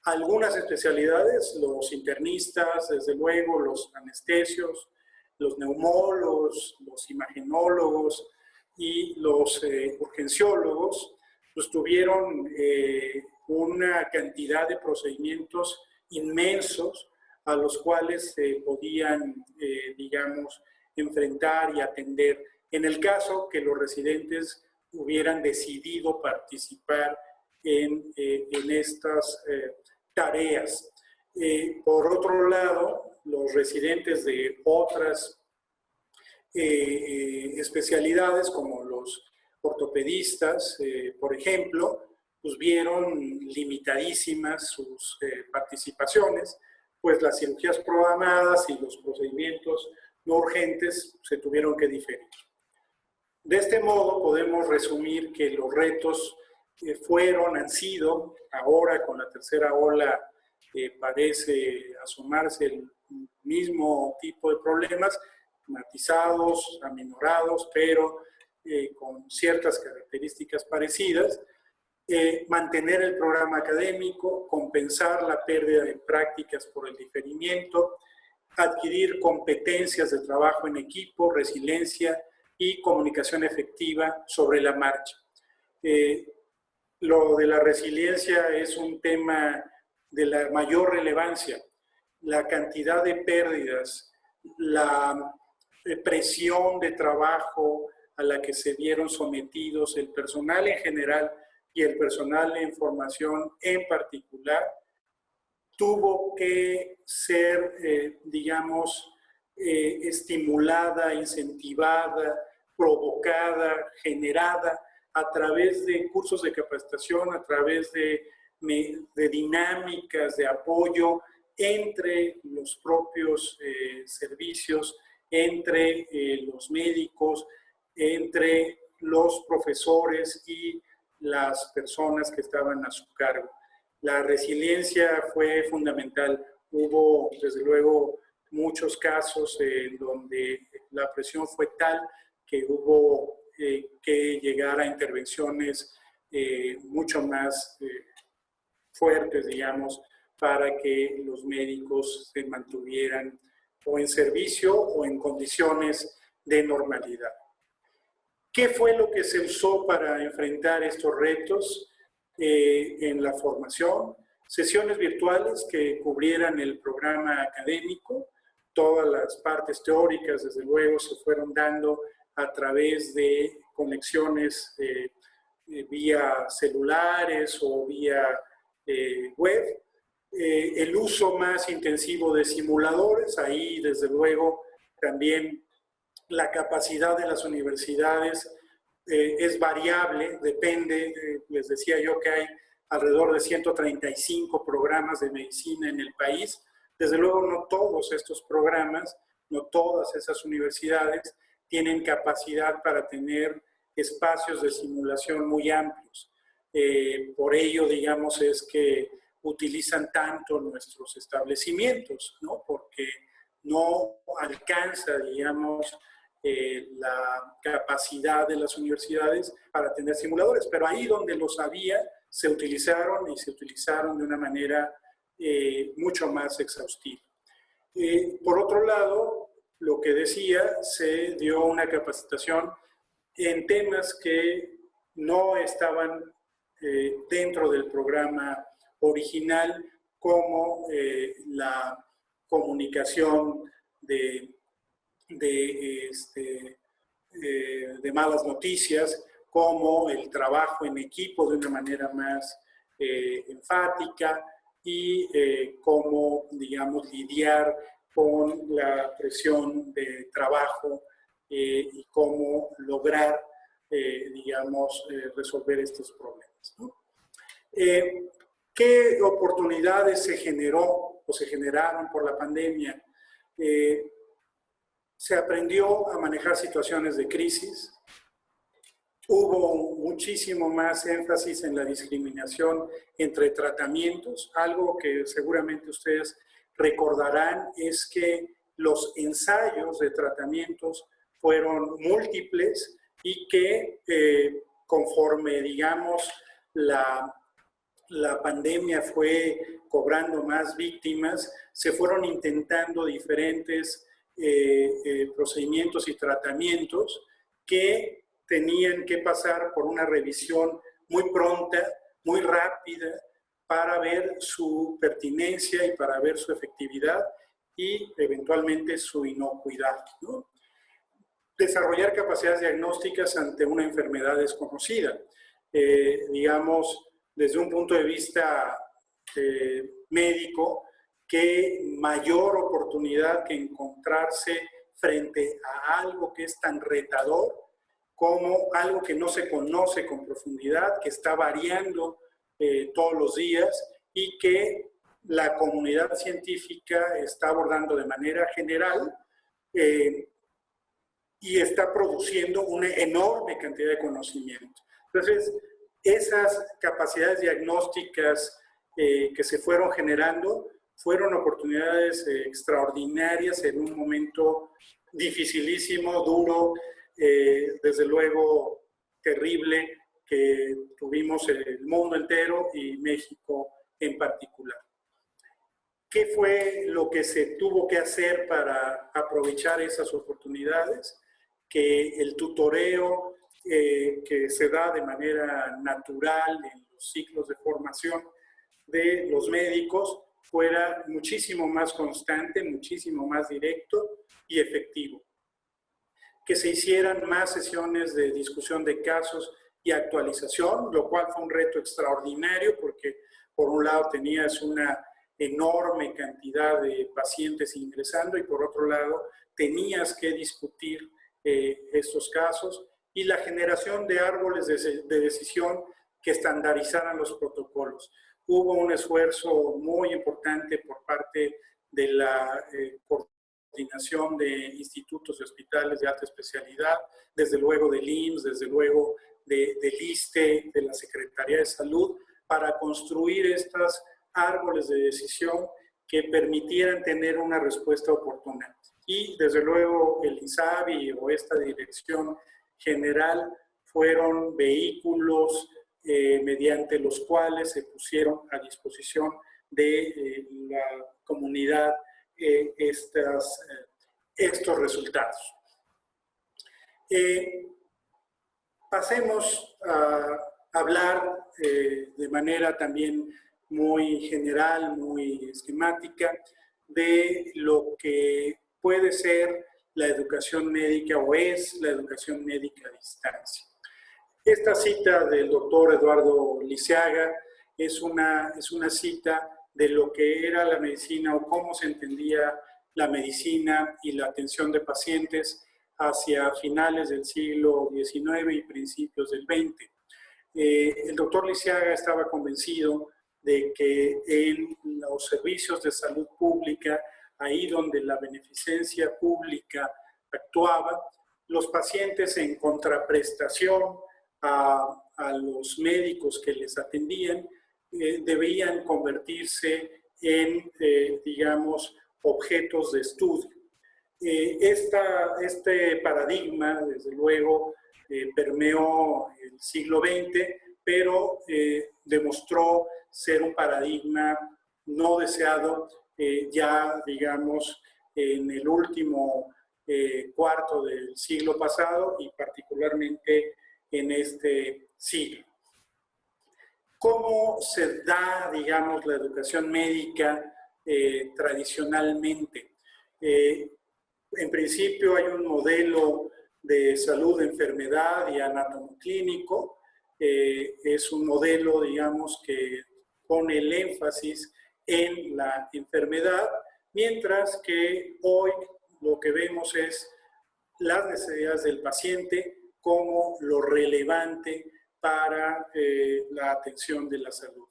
[SPEAKER 2] Algunas especialidades, los internistas, desde luego, los anestesios, los neumólogos, los imagenólogos y los urgenciólogos, pues tuvieron una cantidad de procedimientos inmensos a los cuales se podían, digamos, enfrentar y atender, en el caso que los residentes hubieran decidido participar en estas tareas. Por otro lado, los residentes de otras especialidades, como los ortopedistas, por ejemplo, pues vieron limitadísimas sus participaciones, pues las cirugías programadas y los procedimientos no urgentes se tuvieron que diferir. De este modo podemos resumir que los retos han sido, ahora con la tercera ola parece asomarse el mismo tipo de problemas, matizados, aminorados, pero con ciertas características parecidas. Mantener el programa académico, compensar la pérdida de prácticas por el diferimiento, adquirir competencias de trabajo en equipo, resiliencia y comunicación efectiva sobre la marcha. Lo de la resiliencia es un tema de la mayor relevancia. La cantidad de pérdidas, la presión de trabajo a la que se vieron sometidos el personal en general y el personal en formación en particular, tuvo que ser, digamos, estimulada, incentivada, provocada, generada a través de cursos de capacitación, a través de dinámicas de apoyo entre los propios servicios, entre los médicos, entre los profesores y las personas que estaban a su cargo. La resiliencia fue fundamental. Hubo, desde luego, muchos casos donde la presión fue tal que hubo que llegar a intervenciones mucho más fuertes, digamos, para que los médicos se mantuvieran o en servicio o en condiciones de normalidad. ¿Qué fue lo que se usó para enfrentar estos retos en la formación? Sesiones virtuales que cubrieran el programa académico. Todas las partes teóricas, desde luego, se fueron dando a través de conexiones vía celulares o vía web. El uso más intensivo de simuladores, ahí desde luego también la capacidad de las universidades es variable, depende, les decía yo que hay alrededor de 135 programas de medicina en el país. Desde luego no todos estos programas, no todas esas universidades tienen capacidad para tener espacios de simulación muy amplios. Por ello, digamos, es que utilizan tanto nuestros establecimientos, ¿no? Porque no alcanza, digamos, la capacidad de las universidades para tener simuladores, pero ahí donde los había, se utilizaron y se utilizaron de una manera mucho más exhaustiva. Por otro lado, lo que decía, se dio una capacitación en temas que no estaban dentro del programa original, como la comunicación de malas noticias, como el trabajo en equipo de una manera más enfática y cómo, digamos, lidiar con la presión de trabajo y cómo lograr, digamos, resolver estos problemas, ¿no? ¿Qué oportunidades se generó o se generaron por la pandemia? Se aprendió a manejar situaciones de crisis. Hubo muchísimo más énfasis en la discriminación entre tratamientos. Algo que seguramente ustedes recordarán es que los ensayos de tratamientos fueron múltiples y que conforme, digamos, la pandemia fue cobrando más víctimas, se fueron intentando diferentes procedimientos y tratamientos que tenían que pasar por una revisión muy pronta, muy rápida, para ver su pertinencia y para ver su efectividad y eventualmente su inocuidad, ¿no? Desarrollar capacidades diagnósticas ante una enfermedad desconocida. Digamos, desde un punto de vista médico, qué mayor oportunidad que encontrarse frente a algo que es tan retador como algo que no se conoce con profundidad, que está variando todos los días y que la comunidad científica está abordando de manera general y está produciendo una enorme cantidad de conocimiento. Entonces, esas capacidades diagnósticas que se fueron generando fueron oportunidades extraordinarias en un momento dificilísimo, duro, desde luego terrible, que tuvimos el mundo entero y México en particular. ¿Qué fue lo que se tuvo que hacer para aprovechar esas oportunidades? Que el tutoreo que se da de manera natural en los ciclos de formación de los médicos fuera muchísimo más constante, muchísimo más directo y efectivo. Que se hicieran más sesiones de discusión de casos y actualización, lo cual fue un reto extraordinario porque por un lado tenías una enorme cantidad de pacientes ingresando y por otro lado tenías que discutir estos casos y la generación de árboles de decisión que estandarizaran los protocolos. Hubo un esfuerzo muy importante por parte de la coordinación de institutos y hospitales de alta especialidad, desde luego del IMSS, desde luego del ISSSTE, de la Secretaría de Salud, para construir estos árboles de decisión que permitieran tener una respuesta oportuna. Y desde luego el INSABI o esta dirección general fueron vehículos mediante los cuales se pusieron a disposición de la comunidad estos resultados. Pasemos a hablar de manera también muy general, muy esquemática, de lo que puede ser la educación médica o es la educación médica a distancia. Esta cita del doctor Eduardo Lisiaga es una cita de lo que era la medicina o cómo se entendía la medicina y la atención de pacientes hacia finales del siglo XIX y principios del XX. El doctor Lisiaga estaba convencido de que en los servicios de salud pública, ahí donde la beneficencia pública actuaba, los pacientes en contraprestación a los médicos que les atendían, debían convertirse en, digamos, objetos de estudio. Este paradigma, desde luego, permeó el siglo XX, pero demostró ser un paradigma no deseado ya, digamos, en el último cuarto del siglo pasado y particularmente en este siglo. ¿Cómo se da, digamos, la educación médica tradicionalmente? En principio hay un modelo de salud, enfermedad y anatomoclínico. Es un modelo, digamos, que pone el énfasis en la enfermedad, mientras que hoy lo que vemos es las necesidades del paciente como lo relevante para la atención de la salud.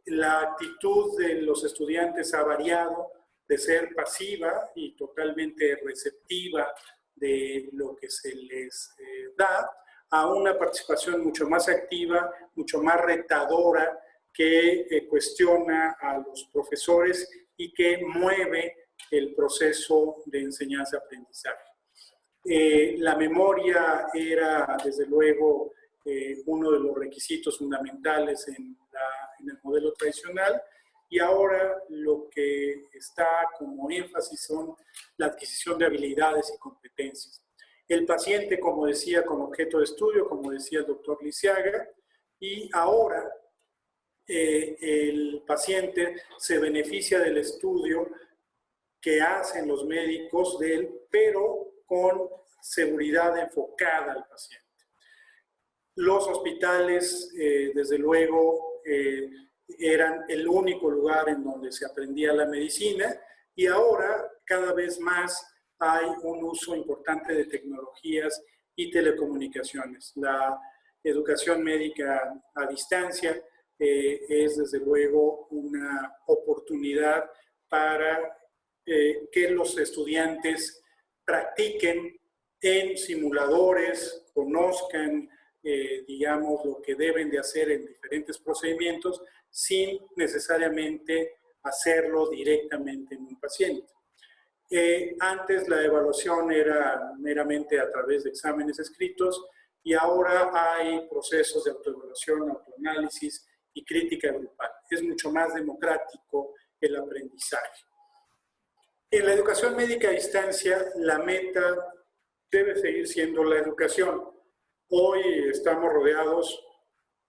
[SPEAKER 2] La actitud de los estudiantes ha variado de ser pasiva y totalmente receptiva de lo que se les da, a una participación mucho más activa, mucho más retadora, que cuestiona a los profesores y que mueve el proceso de enseñanza-aprendizaje. La memoria era, desde luego, uno de los requisitos fundamentales en el modelo tradicional, y ahora lo que está como énfasis son la adquisición de habilidades y competencias. El paciente, como decía, como objeto de estudio, como decía el doctor Lisiaga, y ahora el paciente se beneficia del estudio que hacen los médicos de él, pero con seguridad enfocada al paciente. Los hospitales, desde luego, eran el único lugar en donde se aprendía la medicina, y ahora cada vez más hay un uso importante de tecnologías y telecomunicaciones. La educación médica a distancia es desde luego una oportunidad para que los estudiantes practiquen en simuladores, conozcan digamos, lo que deben de hacer en diferentes procedimientos sin necesariamente hacerlo directamente en un paciente. Antes la evaluación era meramente a través de exámenes escritos, y ahora hay procesos de autoevaluación, autoanálisis y crítica grupal. Es mucho más democrático el aprendizaje. En la educación médica a distancia, la meta debe seguir siendo la educación. Hoy estamos rodeados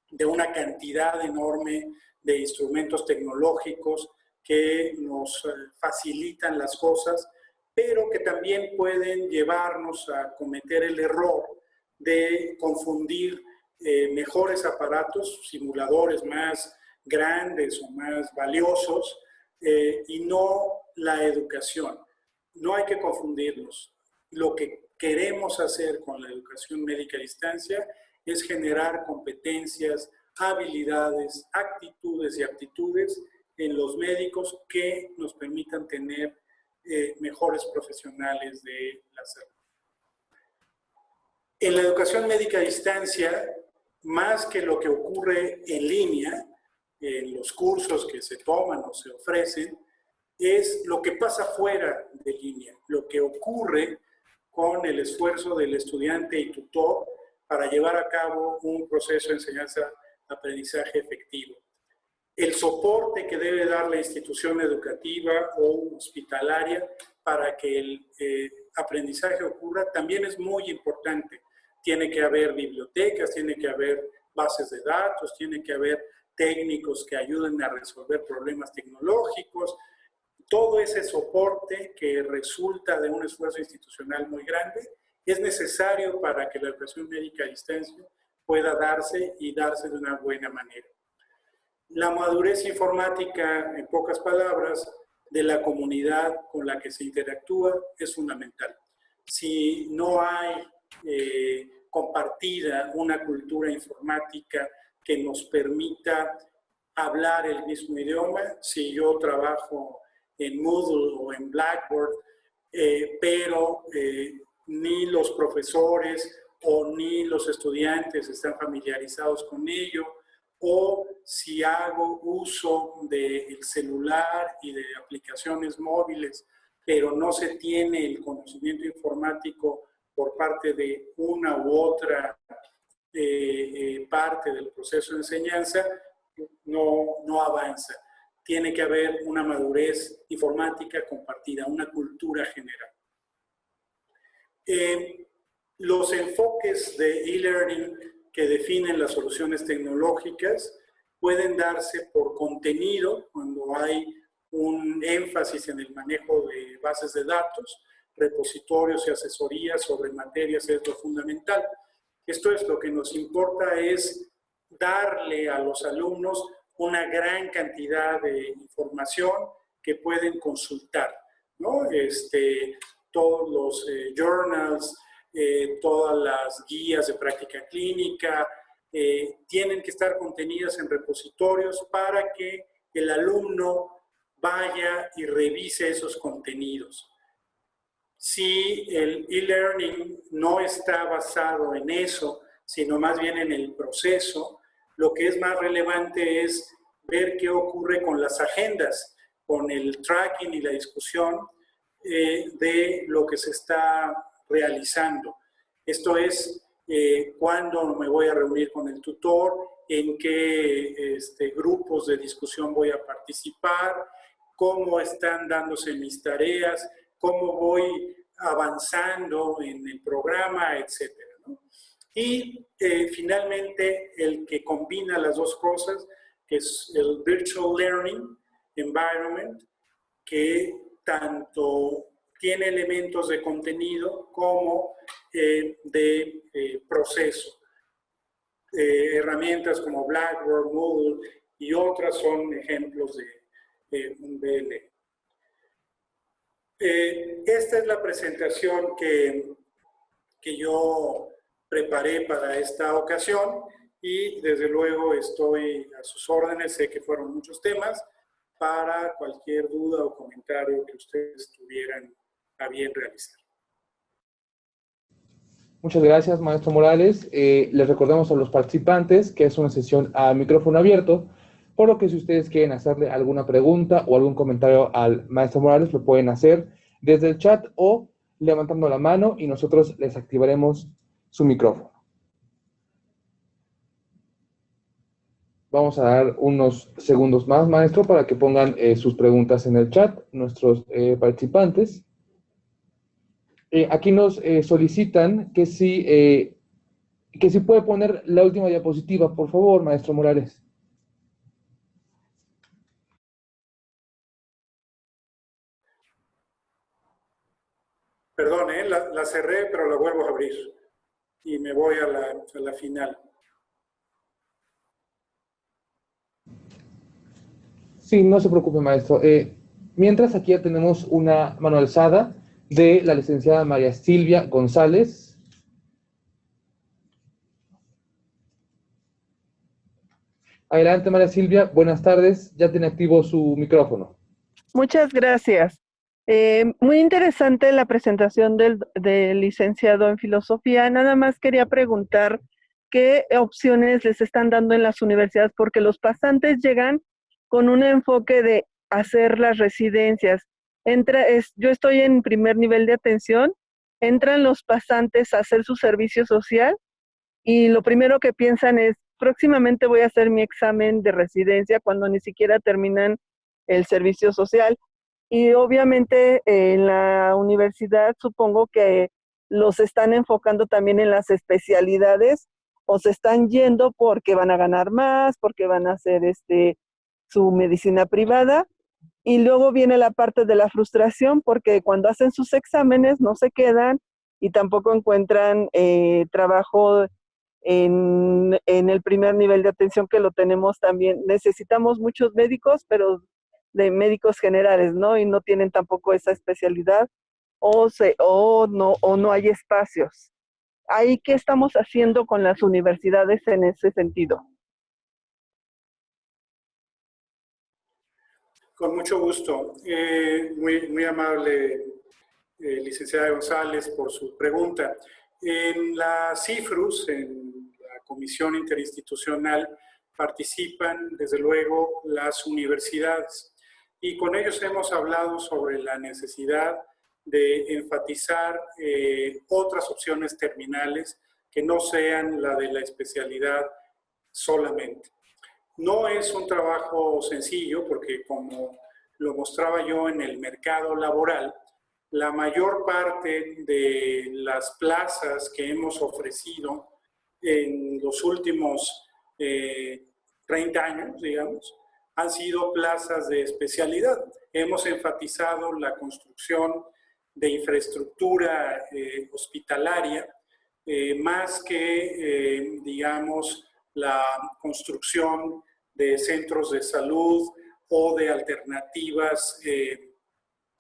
[SPEAKER 2] de una cantidad enorme de instrumentos tecnológicos que nos facilitan las cosas, pero que también pueden llevarnos a cometer el error de confundir mejores aparatos, simuladores más grandes o más valiosos, y no la educación. No hay que confundirlos. Lo que queremos hacer con la educación médica a distancia es generar competencias, habilidades, actitudes y aptitudes en los médicos que nos permitan tener mejores profesionales de la salud. En la educación médica a distancia, más que lo que ocurre en línea, los cursos que se toman o se ofrecen, es lo que pasa fuera de línea, lo que ocurre con el esfuerzo del estudiante y tutor para llevar a cabo un proceso de enseñanza-aprendizaje efectivo. El soporte que debe dar la institución educativa o hospitalaria para que el aprendizaje ocurra también es muy importante. Tiene que haber bibliotecas, tiene que haber bases de datos, tiene que haber técnicos que ayuden a resolver problemas tecnológicos. Todo ese soporte que resulta de un esfuerzo institucional muy grande es necesario para que la educación médica a distancia pueda darse y darse de una buena manera. La madurez informática, en pocas palabras, de la comunidad con la que se interactúa es fundamental. Si no hay compartida una cultura informática que nos permita hablar el mismo idioma, si yo trabajo en Moodle o en Blackboard, pero ni los profesores o ni los estudiantes están familiarizados con ello, o si hago uso del celular y de aplicaciones móviles, pero no se tiene el conocimiento informático por parte de una u otra parte del proceso de enseñanza, no avanza. Tiene que haber una madurez informática compartida, una cultura general. Los enfoques de e-learning que definen las soluciones tecnológicas pueden darse por contenido, cuando hay un énfasis en el manejo de bases de datos, repositorios y asesorías sobre materias es lo fundamental. Esto es lo que nos importa, es darle a los alumnos una gran cantidad de información que pueden consultar, ¿no? Todos los journals, todas las guías de práctica clínica, tienen que estar contenidas en repositorios para que el alumno vaya y revise esos contenidos. Si el e-learning no está basado en eso, sino más bien en el proceso, lo que es más relevante es ver qué ocurre con las agendas, con el tracking y la discusión de lo que se está realizando. Esto es cuándo me voy a reunir con el tutor, en qué grupos de discusión voy a participar, cómo están dándose mis tareas, cómo voy avanzando en el programa, etcétera, ¿no? Y finalmente, el que combina las dos cosas, que es el Virtual Learning Environment, que tanto tiene elementos de contenido como de proceso. Herramientas como Blackboard, Moodle y otras son ejemplos de un VLE. Esta es la presentación que yo preparé para esta ocasión y desde luego estoy a sus órdenes. Sé que fueron muchos temas, para cualquier duda o comentario que ustedes tuvieran a bien realizar.
[SPEAKER 1] Muchas gracias, maestro Morales. Les recordamos a los participantes que es una sesión a micrófono abierto, por lo que si ustedes quieren hacerle alguna pregunta o algún comentario al maestro Morales, lo pueden hacer desde el chat o levantando la mano y nosotros les activaremos su micrófono. Vamos a dar unos segundos más, maestro, para que pongan sus preguntas en el chat, nuestros participantes. Aquí nos solicitan que si puede poner la última diapositiva, por favor, maestro Morales.
[SPEAKER 2] Perdón, la cerré, pero la vuelvo a abrir. Y me voy a la final.
[SPEAKER 1] Sí, no se preocupe, maestro. Mientras, aquí ya tenemos una mano alzada de la licenciada María Silvia González. Adelante, María Silvia. Buenas tardes. Ya tiene activo su micrófono.
[SPEAKER 3] Muchas gracias. Muy interesante la presentación del licenciado en filosofía. Nada más quería preguntar qué opciones les están dando en las universidades, porque los pasantes llegan con un enfoque de hacer las residencias. Yo estoy en primer nivel de atención, entran los pasantes a hacer su servicio social y lo primero que piensan es, próximamente voy a hacer mi examen de residencia cuando ni siquiera terminan el servicio social. Y obviamente en la universidad supongo que los están enfocando también en las especialidades o se están yendo porque van a ganar más, porque van a hacer su medicina privada. Y luego viene la parte de la frustración porque cuando hacen sus exámenes no se quedan y tampoco encuentran trabajo en el primer nivel de atención, que lo tenemos también. Necesitamos muchos médicos, pero de médicos generales, ¿no? Y no tienen tampoco esa especialidad o no hay espacios. ¿Ahí qué estamos haciendo con las universidades en ese sentido?
[SPEAKER 2] Con mucho gusto. Muy amable, licenciada González, por su pregunta. En la CIFRUS, en la Comisión Interinstitucional, participan, desde luego, las universidades. Y con ellos hemos hablado sobre la necesidad de enfatizar otras opciones terminales que no sean la de la especialidad solamente. No es un trabajo sencillo porque, como lo mostraba yo en el mercado laboral, la mayor parte de las plazas que hemos ofrecido en los últimos 30 años, digamos, han sido plazas de especialidad. Hemos enfatizado la construcción de infraestructura hospitalaria, más que, digamos, la construcción de centros de salud o de alternativas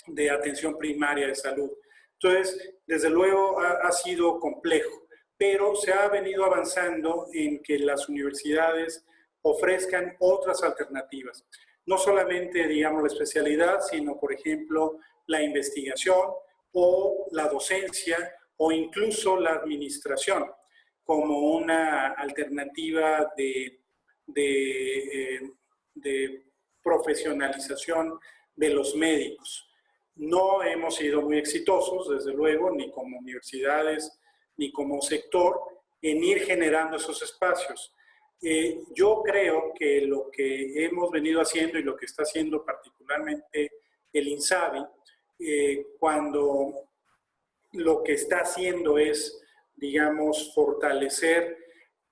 [SPEAKER 2] de atención primaria de salud. Entonces, desde luego ha sido complejo, pero se ha venido avanzando en que las universidades ofrezcan otras alternativas. No solamente, digamos, la especialidad, sino, por ejemplo, la investigación o la docencia o incluso la administración como una alternativa de profesionalización de los médicos. No hemos sido muy exitosos, desde luego, ni como universidades, ni como sector, en ir generando esos espacios. Yo creo que lo que hemos venido haciendo y lo que está haciendo particularmente el INSABI, cuando lo que está haciendo es, digamos, fortalecer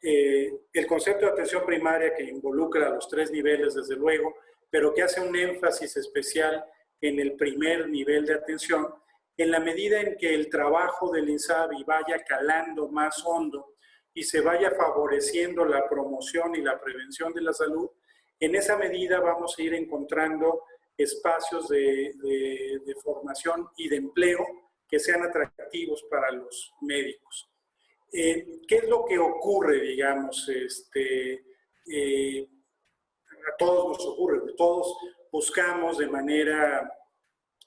[SPEAKER 2] el concepto de atención primaria que involucra a los 3 niveles, desde luego, pero que hace un énfasis especial en el primer nivel de atención, en la medida en que el trabajo del INSABI vaya calando más hondo y se vaya favoreciendo la promoción y la prevención de la salud, en esa medida vamos a ir encontrando espacios de formación y de empleo que sean atractivos para los médicos. ¿Qué es lo que ocurre, digamos? A todos nos ocurre, todos buscamos de manera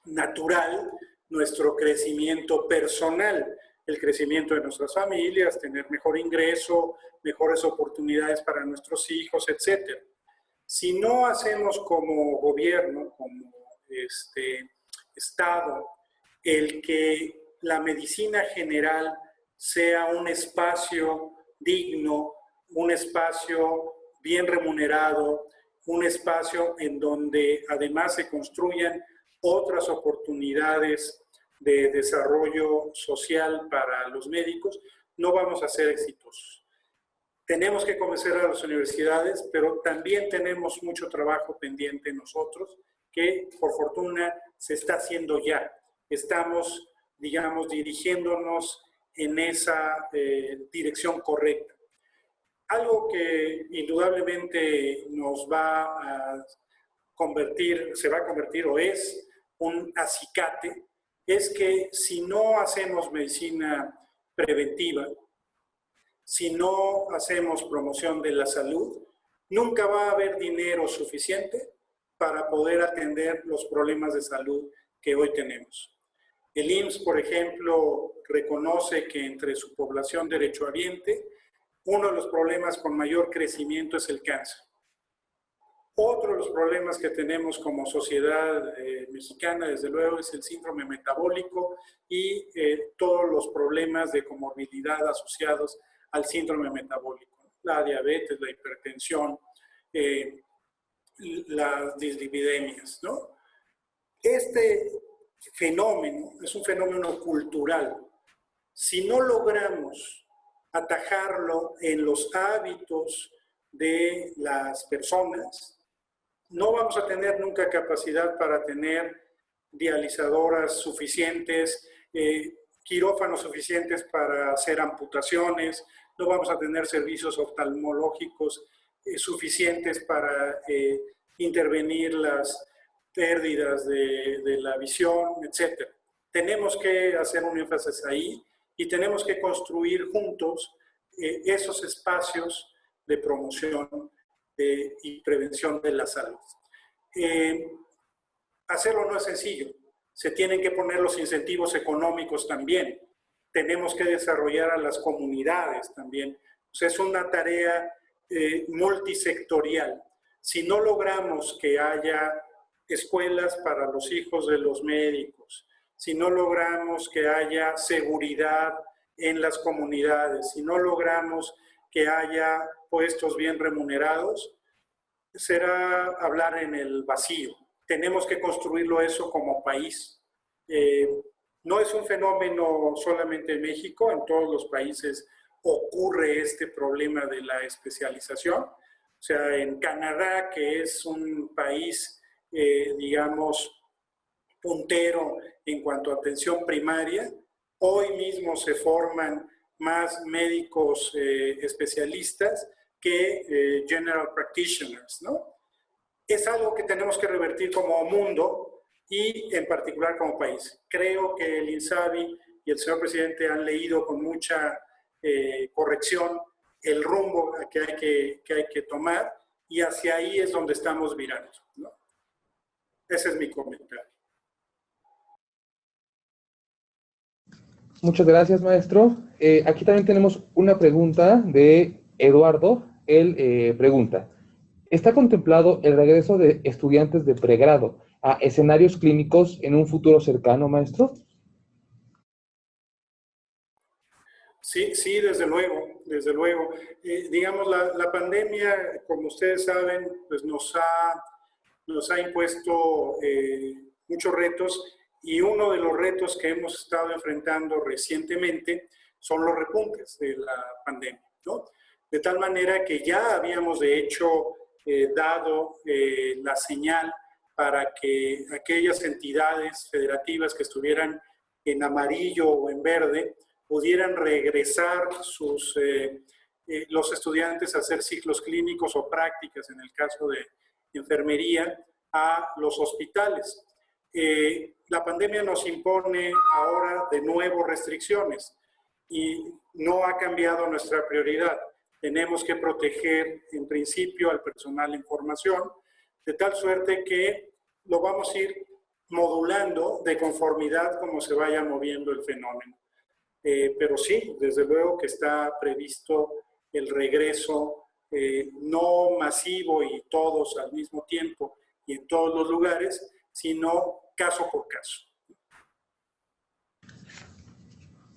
[SPEAKER 2] natural nuestro crecimiento personal, el crecimiento de nuestras familias, tener mejor ingreso, mejores oportunidades para nuestros hijos, etc. Si no hacemos como gobierno, como Estado, el que la medicina general sea un espacio digno, un espacio bien remunerado, un espacio en donde además se construyan otras oportunidades de desarrollo social para los médicos, no vamos a ser exitosos. Tenemos que convencer a las universidades, pero también tenemos mucho trabajo pendiente nosotros, que por fortuna se está haciendo ya. Estamos, digamos, dirigiéndonos en esa dirección correcta. Algo que indudablemente nos va a convertir, se va a convertir o es un acicate, es que si no hacemos medicina preventiva, si no hacemos promoción de la salud, nunca va a haber dinero suficiente para poder atender los problemas de salud que hoy tenemos. El IMSS, por ejemplo, reconoce que entre su población derechohabiente, uno de los problemas con mayor crecimiento es el cáncer. Otro de los problemas que tenemos como sociedad mexicana, desde luego, es el síndrome metabólico y todos los problemas de comorbilidad asociados al síndrome metabólico. La diabetes, la hipertensión, las dislipidemias, ¿no? Este fenómeno es un fenómeno cultural. Si no logramos atajarlo en los hábitos de las personas, no vamos a tener nunca capacidad para tener dializadoras suficientes, quirófanos suficientes para hacer amputaciones, no vamos a tener servicios oftalmológicos suficientes para intervenir las pérdidas de la visión, etc. Tenemos que hacer un énfasis ahí y tenemos que construir juntos esos espacios de promoción y prevención de la salud. Hacerlo no es sencillo. Se tienen que poner los incentivos económicos también. Tenemos que desarrollar a las comunidades también. O sea, es una tarea multisectorial. Si no logramos que haya escuelas para los hijos de los médicos, si no logramos que haya seguridad en las comunidades, si no logramos que haya puestos bien remunerados, será hablar en el vacío. Tenemos que construirlo eso como país. No es un fenómeno solamente en México, en todos los países ocurre este problema de la especialización. O sea, en Canadá, que es un país, digamos, puntero en cuanto a atención primaria, hoy mismo se forman más médicos especialistas que general practitioners, ¿no? Es algo que tenemos que revertir como mundo y en particular como país. Creo que el INSABI y el señor presidente han leído con mucha corrección el rumbo que hay que tomar y hacia ahí es donde estamos virando, ¿no? Ese es mi comentario.
[SPEAKER 1] Muchas gracias, maestro. Aquí también tenemos una pregunta de Eduardo. Él pregunta, ¿está contemplado el regreso de estudiantes de pregrado a escenarios clínicos en un futuro cercano, maestro?
[SPEAKER 2] Sí, sí, desde luego, desde luego. Digamos, la pandemia, como ustedes saben, pues nos ha impuesto muchos retos y uno de los retos que hemos estado enfrentando recientemente son los repuntes de la pandemia, ¿no? De tal manera que ya habíamos de hecho dado la señal para que aquellas entidades federativas que estuvieran en amarillo o en verde pudieran regresar los estudiantes a hacer ciclos clínicos o prácticas, en el caso de enfermería, a los hospitales. La pandemia nos impone ahora de nuevo restricciones y no ha cambiado nuestra prioridad. Tenemos que proteger en principio al personal en formación, de tal suerte que lo vamos a ir modulando de conformidad como se vaya moviendo el fenómeno. Pero sí, desde luego que está previsto el regreso no masivo y todos al mismo tiempo y en todos los lugares, sino caso por caso.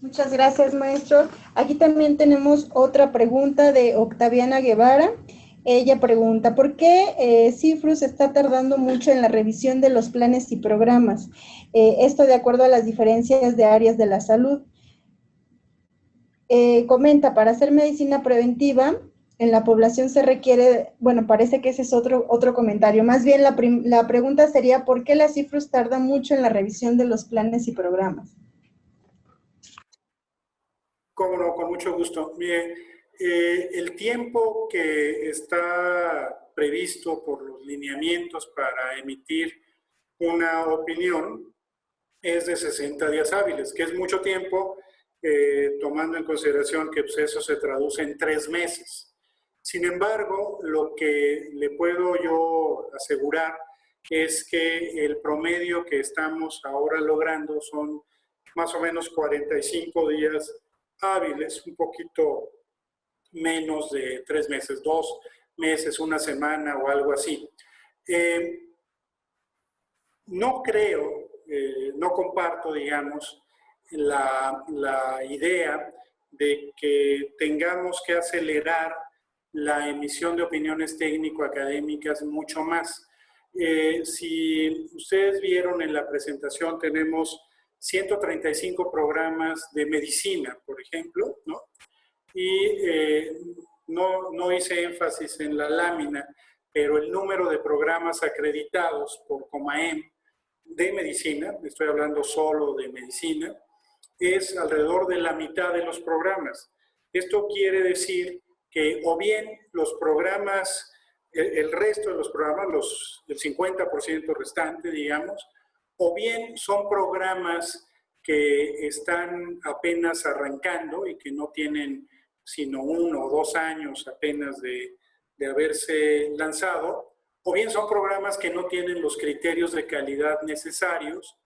[SPEAKER 4] Muchas gracias, maestro. Aquí también tenemos otra pregunta de Octaviana Guevara. Ella pregunta, ¿por qué CIFRUS está tardando mucho en la revisión de los planes y programas? Esto de acuerdo a las diferencias de áreas de la salud. Comenta, para hacer medicina preventiva, en la población se requiere, bueno, parece que ese es otro comentario. Más bien la pregunta sería, ¿por qué la CIFRUS tarda mucho en la revisión de los planes y programas?
[SPEAKER 2] Cómo no, con mucho gusto. Bien, el tiempo que está previsto por los lineamientos para emitir una opinión es de 60 días hábiles, que es mucho tiempo, tomando en consideración que pues, eso se traduce en 3 meses. Sin embargo, lo que le puedo yo asegurar es que el promedio que estamos ahora logrando son más o menos 45 días hábiles, un poquito menos de 3 meses, 2 meses, una semana o algo así. No creo, no comparto, digamos, la idea de que tengamos que acelerar la emisión de opiniones técnico-académicas mucho más. Si ustedes vieron en la presentación, tenemos 135 programas de medicina, por ejemplo, ¿no? Y no hice énfasis en la lámina, pero el número de programas acreditados por COMAEM de medicina, estoy hablando solo de medicina, es alrededor de la mitad de los programas. Esto quiere decir que o bien los programas, el resto de los programas, el 50% restante, digamos, o bien son programas que están apenas arrancando y que no tienen sino 1 o 2 años apenas de haberse lanzado, o bien son programas que no tienen los criterios de calidad necesarios,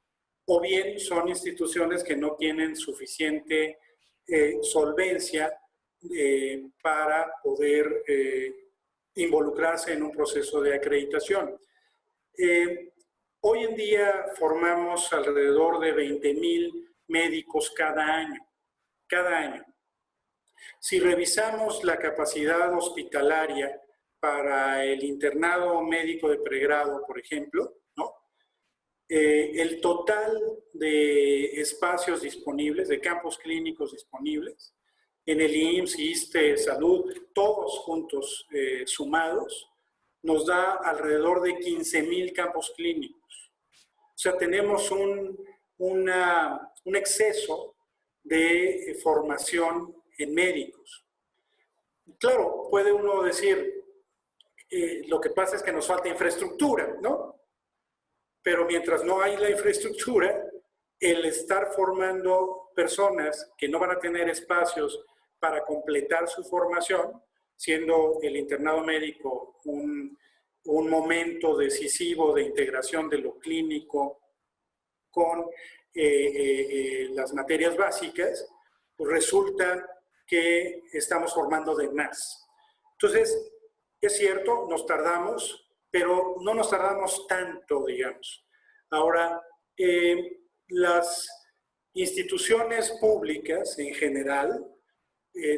[SPEAKER 2] o bien son instituciones que no tienen suficiente solvencia para poder involucrarse en un proceso de acreditación. Hoy en día formamos alrededor de 20,000 médicos cada año. Cada año. Si revisamos la capacidad hospitalaria para el internado médico de pregrado, por ejemplo, ¿no? El total de espacios disponibles, de campos clínicos disponibles, en el IMSS, ISSSTE, Salud, todos juntos sumados, nos da alrededor de 15,000 campos clínicos. O sea, tenemos un exceso de formación en médicos. Claro, puede uno decir, lo que pasa es que nos falta infraestructura, ¿no? Pero mientras no hay la infraestructura, el estar formando personas que no van a tener espacios para completar su formación, siendo el internado médico un momento decisivo de integración de lo clínico con las materias básicas, pues resulta que estamos formando de más. Entonces, es cierto, nos tardamos, pero no nos tardamos tanto, digamos. Ahora, las instituciones públicas en general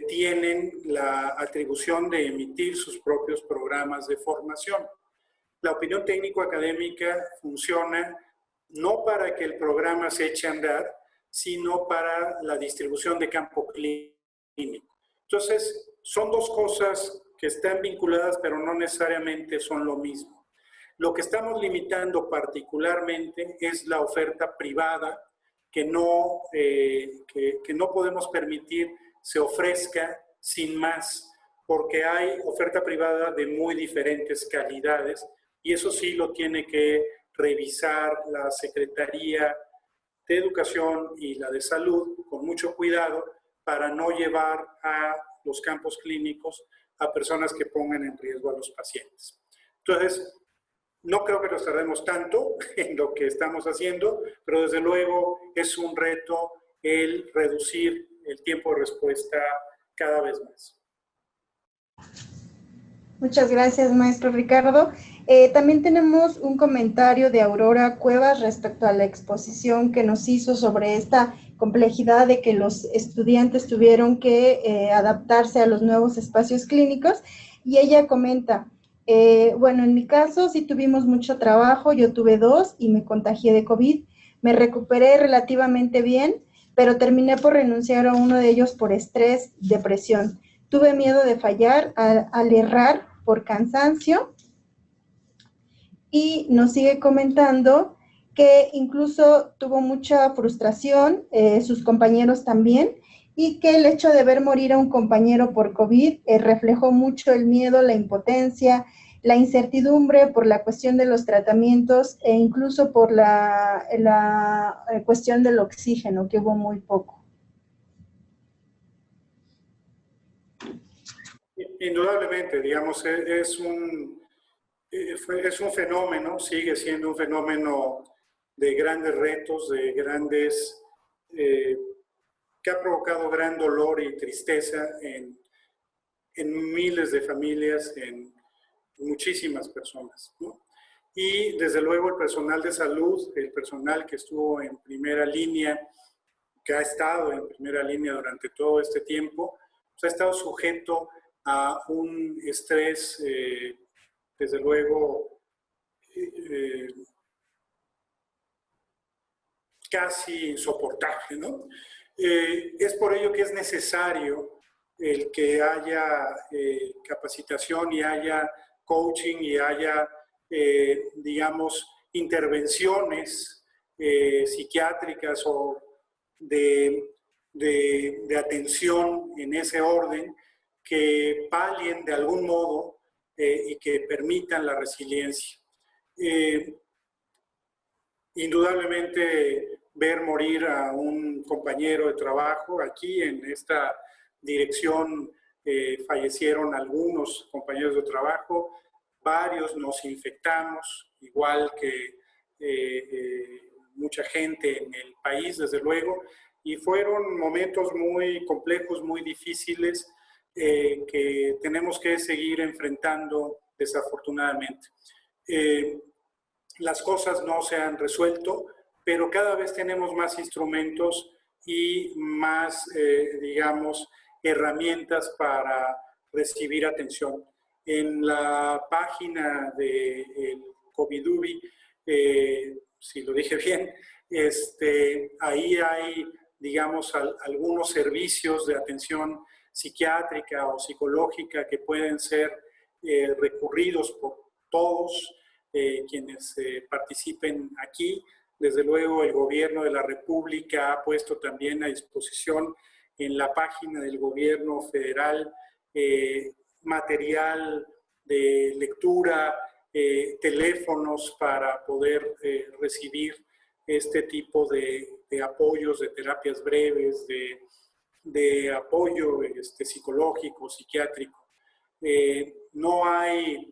[SPEAKER 2] tienen la atribución de emitir sus propios programas de formación. La opinión técnico-académica funciona no para que el programa se eche a andar, sino para la distribución de campo clínico. Entonces, son dos cosas que están vinculadas, pero no necesariamente son lo mismo. Lo que estamos limitando particularmente es la oferta privada, que no podemos permitir se ofrezca sin más, porque hay oferta privada de muy diferentes calidades, y eso sí lo tiene que revisar la Secretaría de Educación y la de Salud con mucho cuidado para no llevar a los campos clínicos a personas que pongan en riesgo a los pacientes. Entonces, no creo que nos tardemos tanto en lo que estamos haciendo, pero desde luego es un reto el reducir el tiempo de respuesta cada vez más.
[SPEAKER 4] Muchas gracias, maestro Ricardo. También tenemos un comentario de Aurora Cuevas respecto a la exposición que nos hizo sobre esta complejidad de que los estudiantes tuvieron que adaptarse a los nuevos espacios clínicos, y ella comenta, bueno, en mi caso sí tuvimos mucho trabajo, yo tuve 2 y me contagié de COVID, me recuperé relativamente bien, pero terminé por renunciar a uno de ellos por estrés, depresión. Tuve miedo de fallar al errar por cansancio, y nos sigue comentando que incluso tuvo mucha frustración, sus compañeros también, y que el hecho de ver morir a un compañero por COVID reflejó mucho el miedo, la impotencia, la incertidumbre por la cuestión de los tratamientos e incluso por la cuestión del oxígeno, que hubo muy poco.
[SPEAKER 2] Indudablemente, digamos, es un fenómeno, sigue siendo un fenómeno de grandes retos, de grandes, que ha provocado gran dolor y tristeza en miles de familias, en muchísimas personas, ¿no? y desde luego el personal de salud, el personal que estuvo en primera línea, que ha estado en primera línea durante todo este tiempo, pues ha estado sujeto a un estrés, desde luego, casi insoportable, ¿no? Es por ello que es necesario el que haya capacitación y haya coaching y haya, digamos, intervenciones psiquiátricas o de atención en ese orden que palien de algún modo y que permitan la resiliencia. Indudablemente ver morir a un compañero de trabajo, aquí en esta dirección fallecieron algunos compañeros de trabajo, varios nos infectamos, igual que mucha gente en el país, desde luego, y fueron momentos muy complejos, muy difíciles, que tenemos que seguir enfrentando desafortunadamente. Las cosas no se han resuelto, pero cada vez tenemos más instrumentos y más, digamos, herramientas para recibir atención. En la página del COVIDubi, si lo dije bien, ahí hay, digamos, algunos servicios de atención psiquiátrica o psicológica que pueden ser recurridos por todos quienes participen aquí. Desde luego, el gobierno de la República ha puesto también a disposición en la página del gobierno federal material de lectura, teléfonos para poder recibir este tipo de apoyos, de terapias breves, de apoyo psicológico, psiquiátrico. No hay,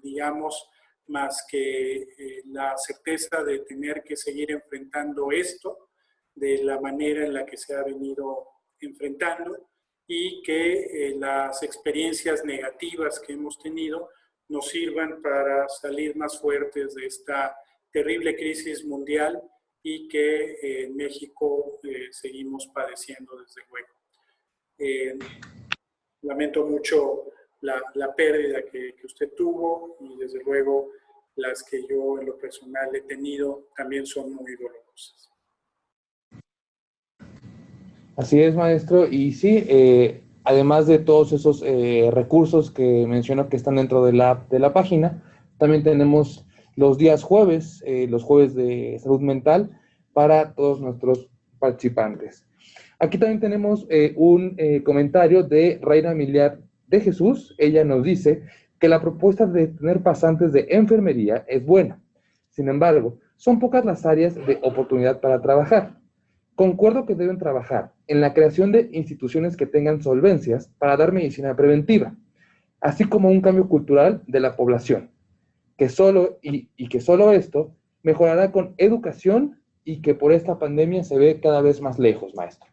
[SPEAKER 2] digamos, más que la certeza de tener que seguir enfrentando esto de la manera en la que se ha venido enfrentando y que las experiencias negativas que hemos tenido nos sirvan para salir más fuertes de esta terrible crisis mundial y que en México seguimos padeciendo desde luego. Lamento mucho la pérdida que usted tuvo y desde luego las que yo en lo personal he tenido también son muy dolorosas.
[SPEAKER 1] Así es, maestro. Y sí, además de todos esos recursos que menciono que están dentro de la página, también tenemos los días jueves, los jueves de salud mental para todos nuestros participantes. Aquí también tenemos un comentario de Reina Miliar de Jesús. Ella nos dice que la propuesta de tener pasantes de enfermería es buena. Sin embargo, son pocas las áreas de oportunidad para trabajar. Concuerdo que deben trabajar en la creación de instituciones que tengan solvencias para dar medicina preventiva, así como un cambio cultural de la población, que solo esto mejorará con educación y que por esta pandemia se ve cada vez más lejos, maestro.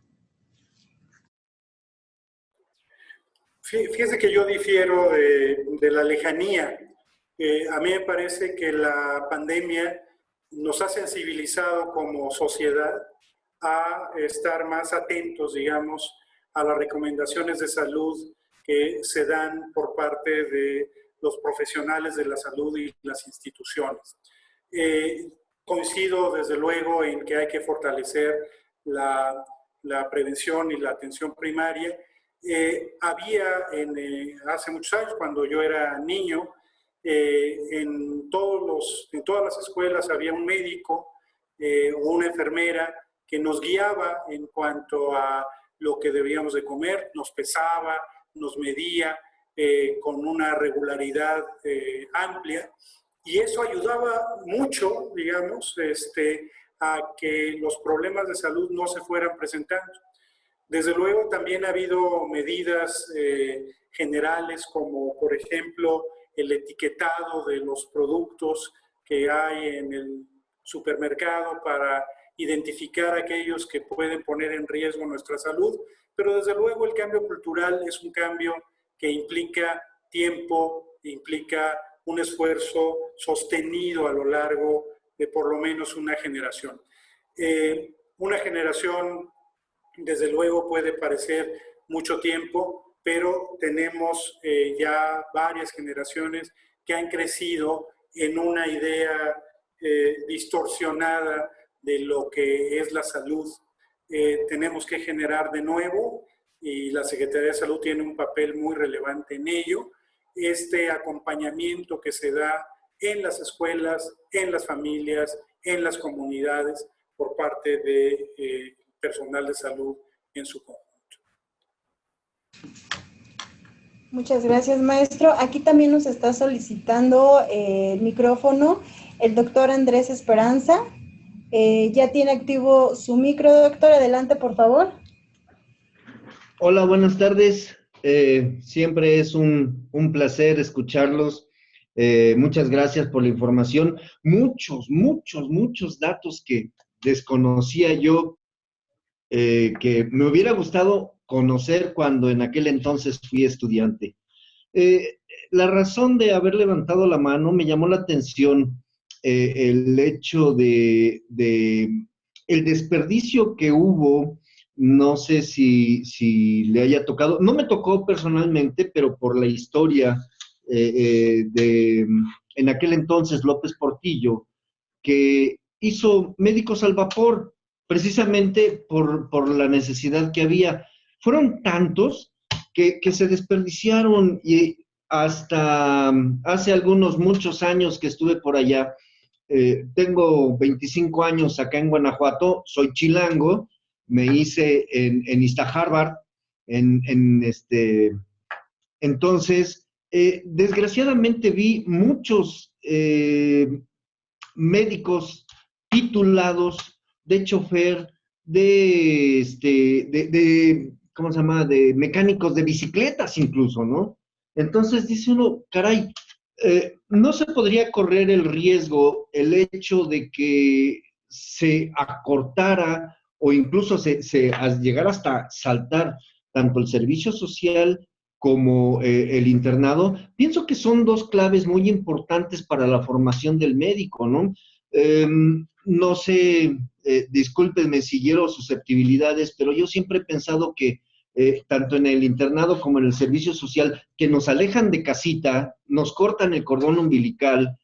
[SPEAKER 2] Fíjese que yo difiero de la lejanía. A mí me parece que la pandemia nos ha sensibilizado como sociedad a estar más atentos, digamos, a las recomendaciones de salud que se dan por parte de los profesionales de la salud y las instituciones. Coincido desde luego en que hay que fortalecer la prevención y la atención primaria. Había hace muchos años, cuando yo era niño, en todas las escuelas había un médico o una enfermera que nos guiaba en cuanto a lo que debíamos de comer, nos pesaba, nos medía con una regularidad amplia, y eso ayudaba mucho, digamos, a que los problemas de salud no se fueran presentando. Desde luego también ha habido medidas generales como, por ejemplo, el etiquetado de los productos que hay en el supermercado para identificar aquellos que pueden poner en riesgo nuestra salud, pero desde luego el cambio cultural es un cambio que implica tiempo, implica un esfuerzo sostenido a lo largo de por lo menos una generación. Una generación, desde luego, puede parecer mucho tiempo, pero tenemos ya varias generaciones que han crecido en una idea distorsionada de lo que es la salud. Tenemos que generar de nuevo, y la Secretaría de Salud tiene un papel muy relevante en ello, este acompañamiento que se da en las escuelas, en las familias, en las comunidades, por parte de personal de salud en su conjunto.
[SPEAKER 4] Muchas gracias, maestro. Aquí también nos está solicitando el micrófono el doctor Andrés Esperanza. Ya tiene activo su micro, doctor. Adelante, por favor.
[SPEAKER 5] Hola, buenas tardes. Siempre es un placer escucharlos. Muchas gracias por la información. Muchos datos que desconocía yo, que me hubiera gustado conocer cuando en aquel entonces fui estudiante. La razón de haber levantado la mano me llamó la atención el hecho de el desperdicio que hubo. No sé si le haya tocado, no me tocó personalmente, pero por la historia en aquel entonces, López Portillo, que hizo médicos al vapor, precisamente por la necesidad que había. Fueron tantos que se desperdiciaron, y hasta hace muchos años que estuve por allá. Tengo 25 años acá en Guanajuato, soy chilango, me hice en Iztacárbaro, entonces, desgraciadamente vi muchos médicos titulados de chofer, ¿cómo se llama?, de mecánicos de bicicletas incluso, ¿no? Entonces dice uno, caray, ¿no se podría correr el riesgo, el hecho de que se acortara o incluso se llegara hasta saltar tanto el servicio social como el internado? Pienso que son dos claves muy importantes para la formación del médico, ¿no? No sé, discúlpenme si hiero susceptibilidades, pero yo siempre he pensado que tanto en el internado como en el servicio social, que nos alejan de casita, nos cortan el cordón umbilical,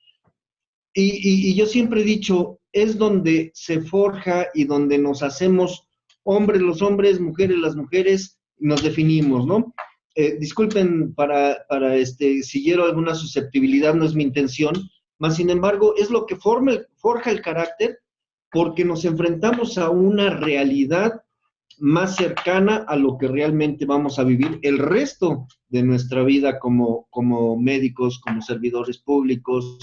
[SPEAKER 5] y yo siempre he dicho, es donde se forja y donde nos hacemos hombres los hombres, mujeres las mujeres, nos definimos, ¿no? Disculpen si hiero alguna susceptibilidad, no es mi intención, mas sin embargo es lo que forja el carácter, porque nos enfrentamos a una realidad más cercana a lo que realmente vamos a vivir el resto de nuestra vida como médicos, como servidores públicos,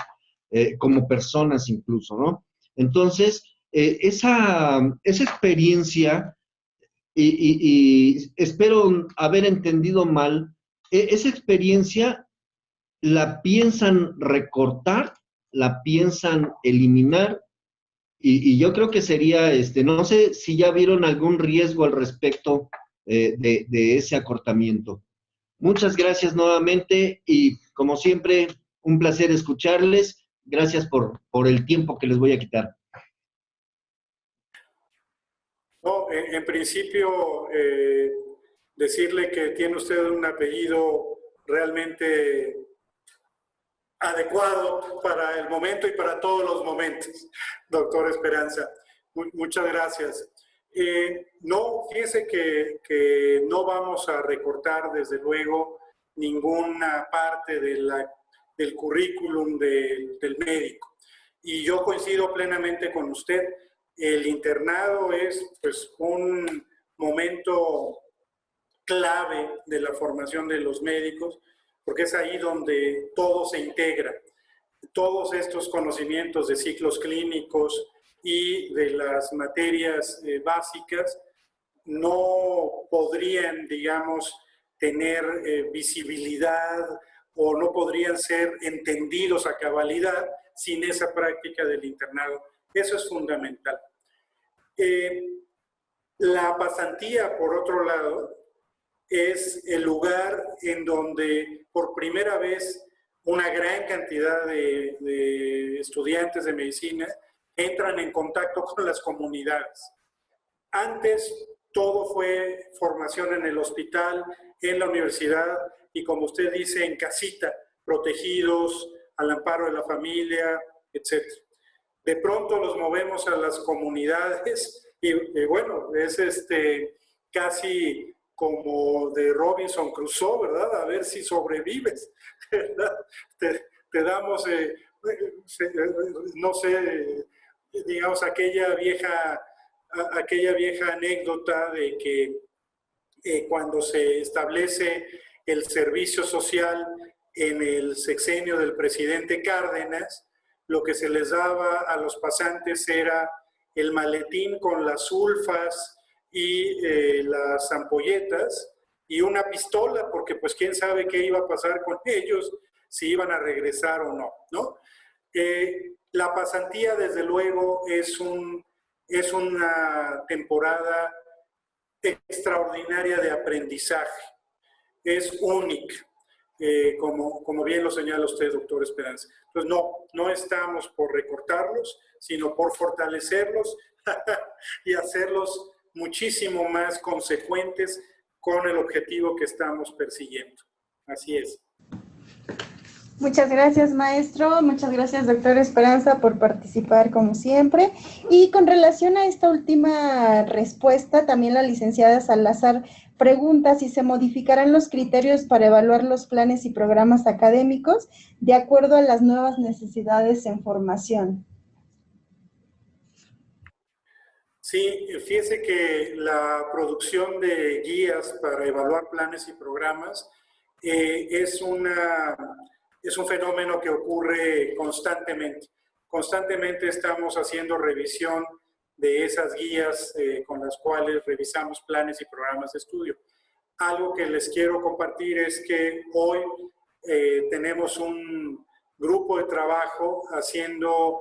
[SPEAKER 5] como personas incluso, ¿no? Entonces, esa experiencia, y espero haber entendido mal, esa experiencia la piensan recortar, la piensan eliminar, y yo creo que sería, no sé si ya vieron algún riesgo al respecto de ese acortamiento. Muchas gracias nuevamente, y como siempre, un placer escucharles. Gracias por el tiempo que les voy a quitar.
[SPEAKER 2] No, en principio, decirle que tiene usted un apellido realmente adecuado para el momento y para todos los momentos, doctor Esperanza. Muchas gracias. No, fíjese que no vamos a recortar, desde luego, ninguna parte del currículum del médico. Y yo coincido plenamente con usted. El internado es, pues, un momento clave de la formación de los médicos, porque es ahí donde todo se integra. Todos estos conocimientos de ciclos clínicos y de las materias básicas no podrían, digamos, tener visibilidad, o no podrían ser entendidos a cabalidad sin esa práctica del internado. Eso es fundamental. La pasantía, por otro lado, es el lugar en donde por primera vez una gran cantidad de estudiantes de medicina entran en contacto con las comunidades. Antes todo fue formación en el hospital, en la universidad y, como usted dice, en casita, protegidos, al amparo de la familia, etc. De pronto los movemos a las comunidades y bueno, es casi como de Robinson Crusoe, ¿verdad? A ver si sobrevives, ¿verdad? Te damos, no sé, digamos, aquella vieja anécdota de que cuando se establece el servicio social en el sexenio del presidente Cárdenas, lo que se les daba a los pasantes era el maletín con las sulfas y las ampolletas y una pistola, porque pues quién sabe qué iba a pasar con ellos, si iban a regresar o no, ¿no? La pasantía, desde luego, es una temporada extraordinaria de aprendizaje, es única, como bien lo señala usted, doctor Esperanza. Entonces, no estamos por recortarlos, sino por fortalecerlos y hacerlos muchísimo más consecuentes con el objetivo que estamos persiguiendo. Así es.
[SPEAKER 4] Muchas gracias, maestro. Muchas gracias, doctor Esperanza, por participar como siempre. Y con relación a esta última respuesta, también la licenciada Salazar pregunta si se modificarán los criterios para evaluar los planes y programas académicos de acuerdo a las nuevas necesidades en formación.
[SPEAKER 2] Sí, fíjese que la producción de guías para evaluar planes y programas es un fenómeno que ocurre constantemente. Constantemente estamos haciendo revisión de esas guías con las cuales revisamos planes y programas de estudio. Algo que les quiero compartir es que hoy tenemos un grupo de trabajo haciendo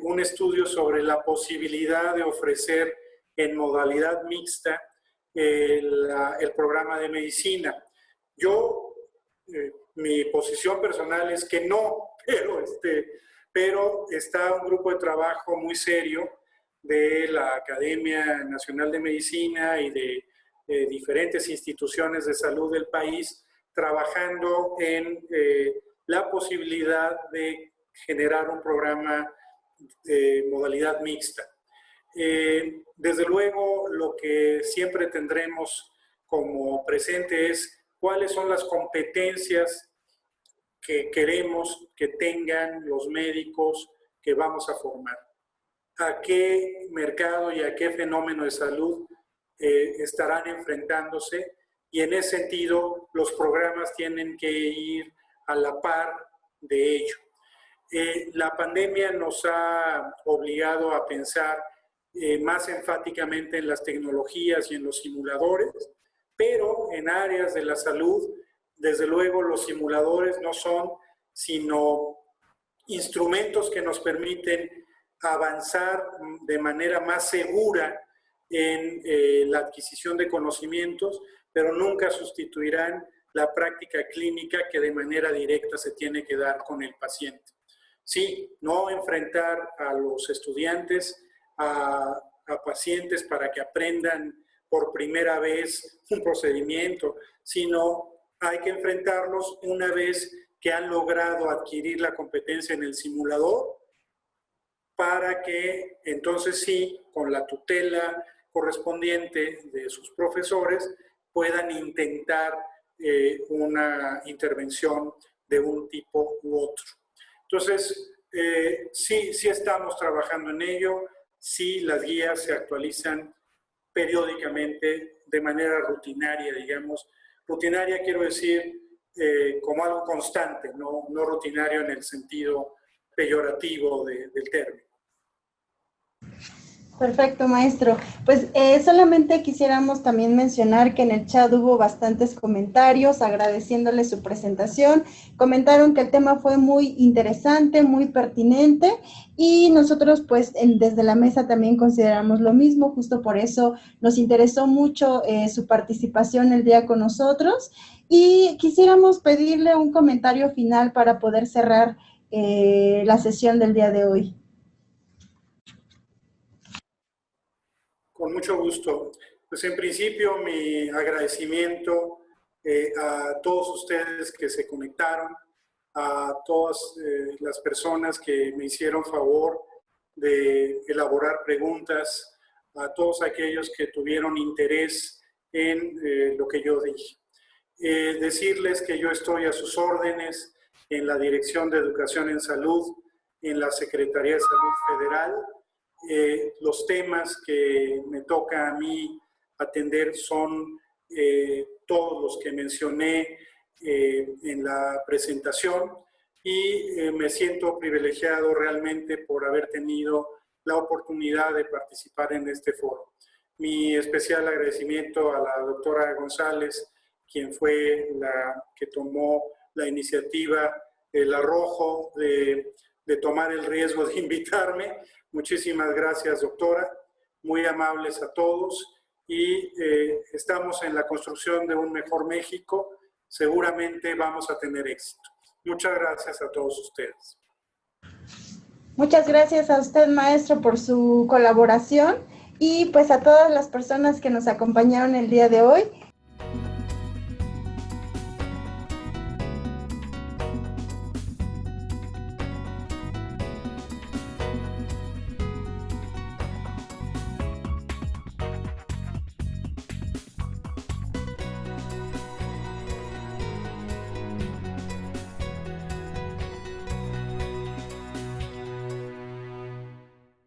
[SPEAKER 2] un estudio sobre la posibilidad de ofrecer en modalidad mixta el programa de medicina. Mi posición personal es que no, pero está un grupo de trabajo muy serio de la Academia Nacional de Medicina y de diferentes instituciones de salud del país trabajando en la posibilidad de generar un programa de modalidad mixta. Desde luego, lo que siempre tendremos como presente es cuáles son las competencias que queremos que tengan los médicos que vamos a formar. A qué mercado y a qué fenómeno de salud estarán enfrentándose, y en ese sentido los programas tienen que ir a la par de ello. La pandemia nos ha obligado a pensar más enfáticamente en las tecnologías y en los simuladores, pero en áreas de la salud, desde luego, los simuladores no son sino instrumentos que nos permiten avanzar de manera más segura en la adquisición de conocimientos, pero nunca sustituirán la práctica clínica que de manera directa se tiene que dar con el paciente. Sí, no enfrentar a los estudiantes, a pacientes para que aprendan por primera vez un procedimiento, sino hay que enfrentarlos una vez que han logrado adquirir la competencia en el simulador, para que entonces sí, con la tutela correspondiente de sus profesores, puedan intentar una intervención de un tipo u otro. Entonces, sí estamos trabajando en ello, sí las guías se actualizan periódicamente de manera rutinaria, digamos. Rutinaria quiero decir como algo constante, no rutinario en el sentido peyorativo del término.
[SPEAKER 4] Perfecto, maestro. Pues solamente quisiéramos también mencionar que en el chat hubo bastantes comentarios agradeciéndole su presentación. Comentaron que el tema fue muy interesante, muy pertinente y nosotros pues desde la mesa también consideramos lo mismo. Justo por eso nos interesó mucho su participación el día con nosotros y quisiéramos pedirle un comentario final para poder cerrar la sesión del día de hoy.
[SPEAKER 2] Con mucho gusto. Pues en principio mi agradecimiento a todos ustedes que se conectaron, a todas las personas que me hicieron favor de elaborar preguntas, a todos aquellos que tuvieron interés en lo que yo dije. Decirles que yo estoy a sus órdenes en la Dirección de Educación en Salud, en la Secretaría de Salud Federal. Los temas que me toca a mí atender son todos los que mencioné en la presentación y me siento privilegiado realmente por haber tenido la oportunidad de participar en este foro. Mi especial agradecimiento a la doctora González, quien fue la que tomó la iniciativa, el arrojo de tomar el riesgo de invitarme. Muchísimas gracias, doctora. Muy amables a todos y estamos en la construcción de un mejor México. Seguramente vamos a tener éxito. Muchas gracias a todos ustedes.
[SPEAKER 4] Muchas gracias a usted, maestro, por su colaboración y pues a todas las personas que nos acompañaron el día de hoy.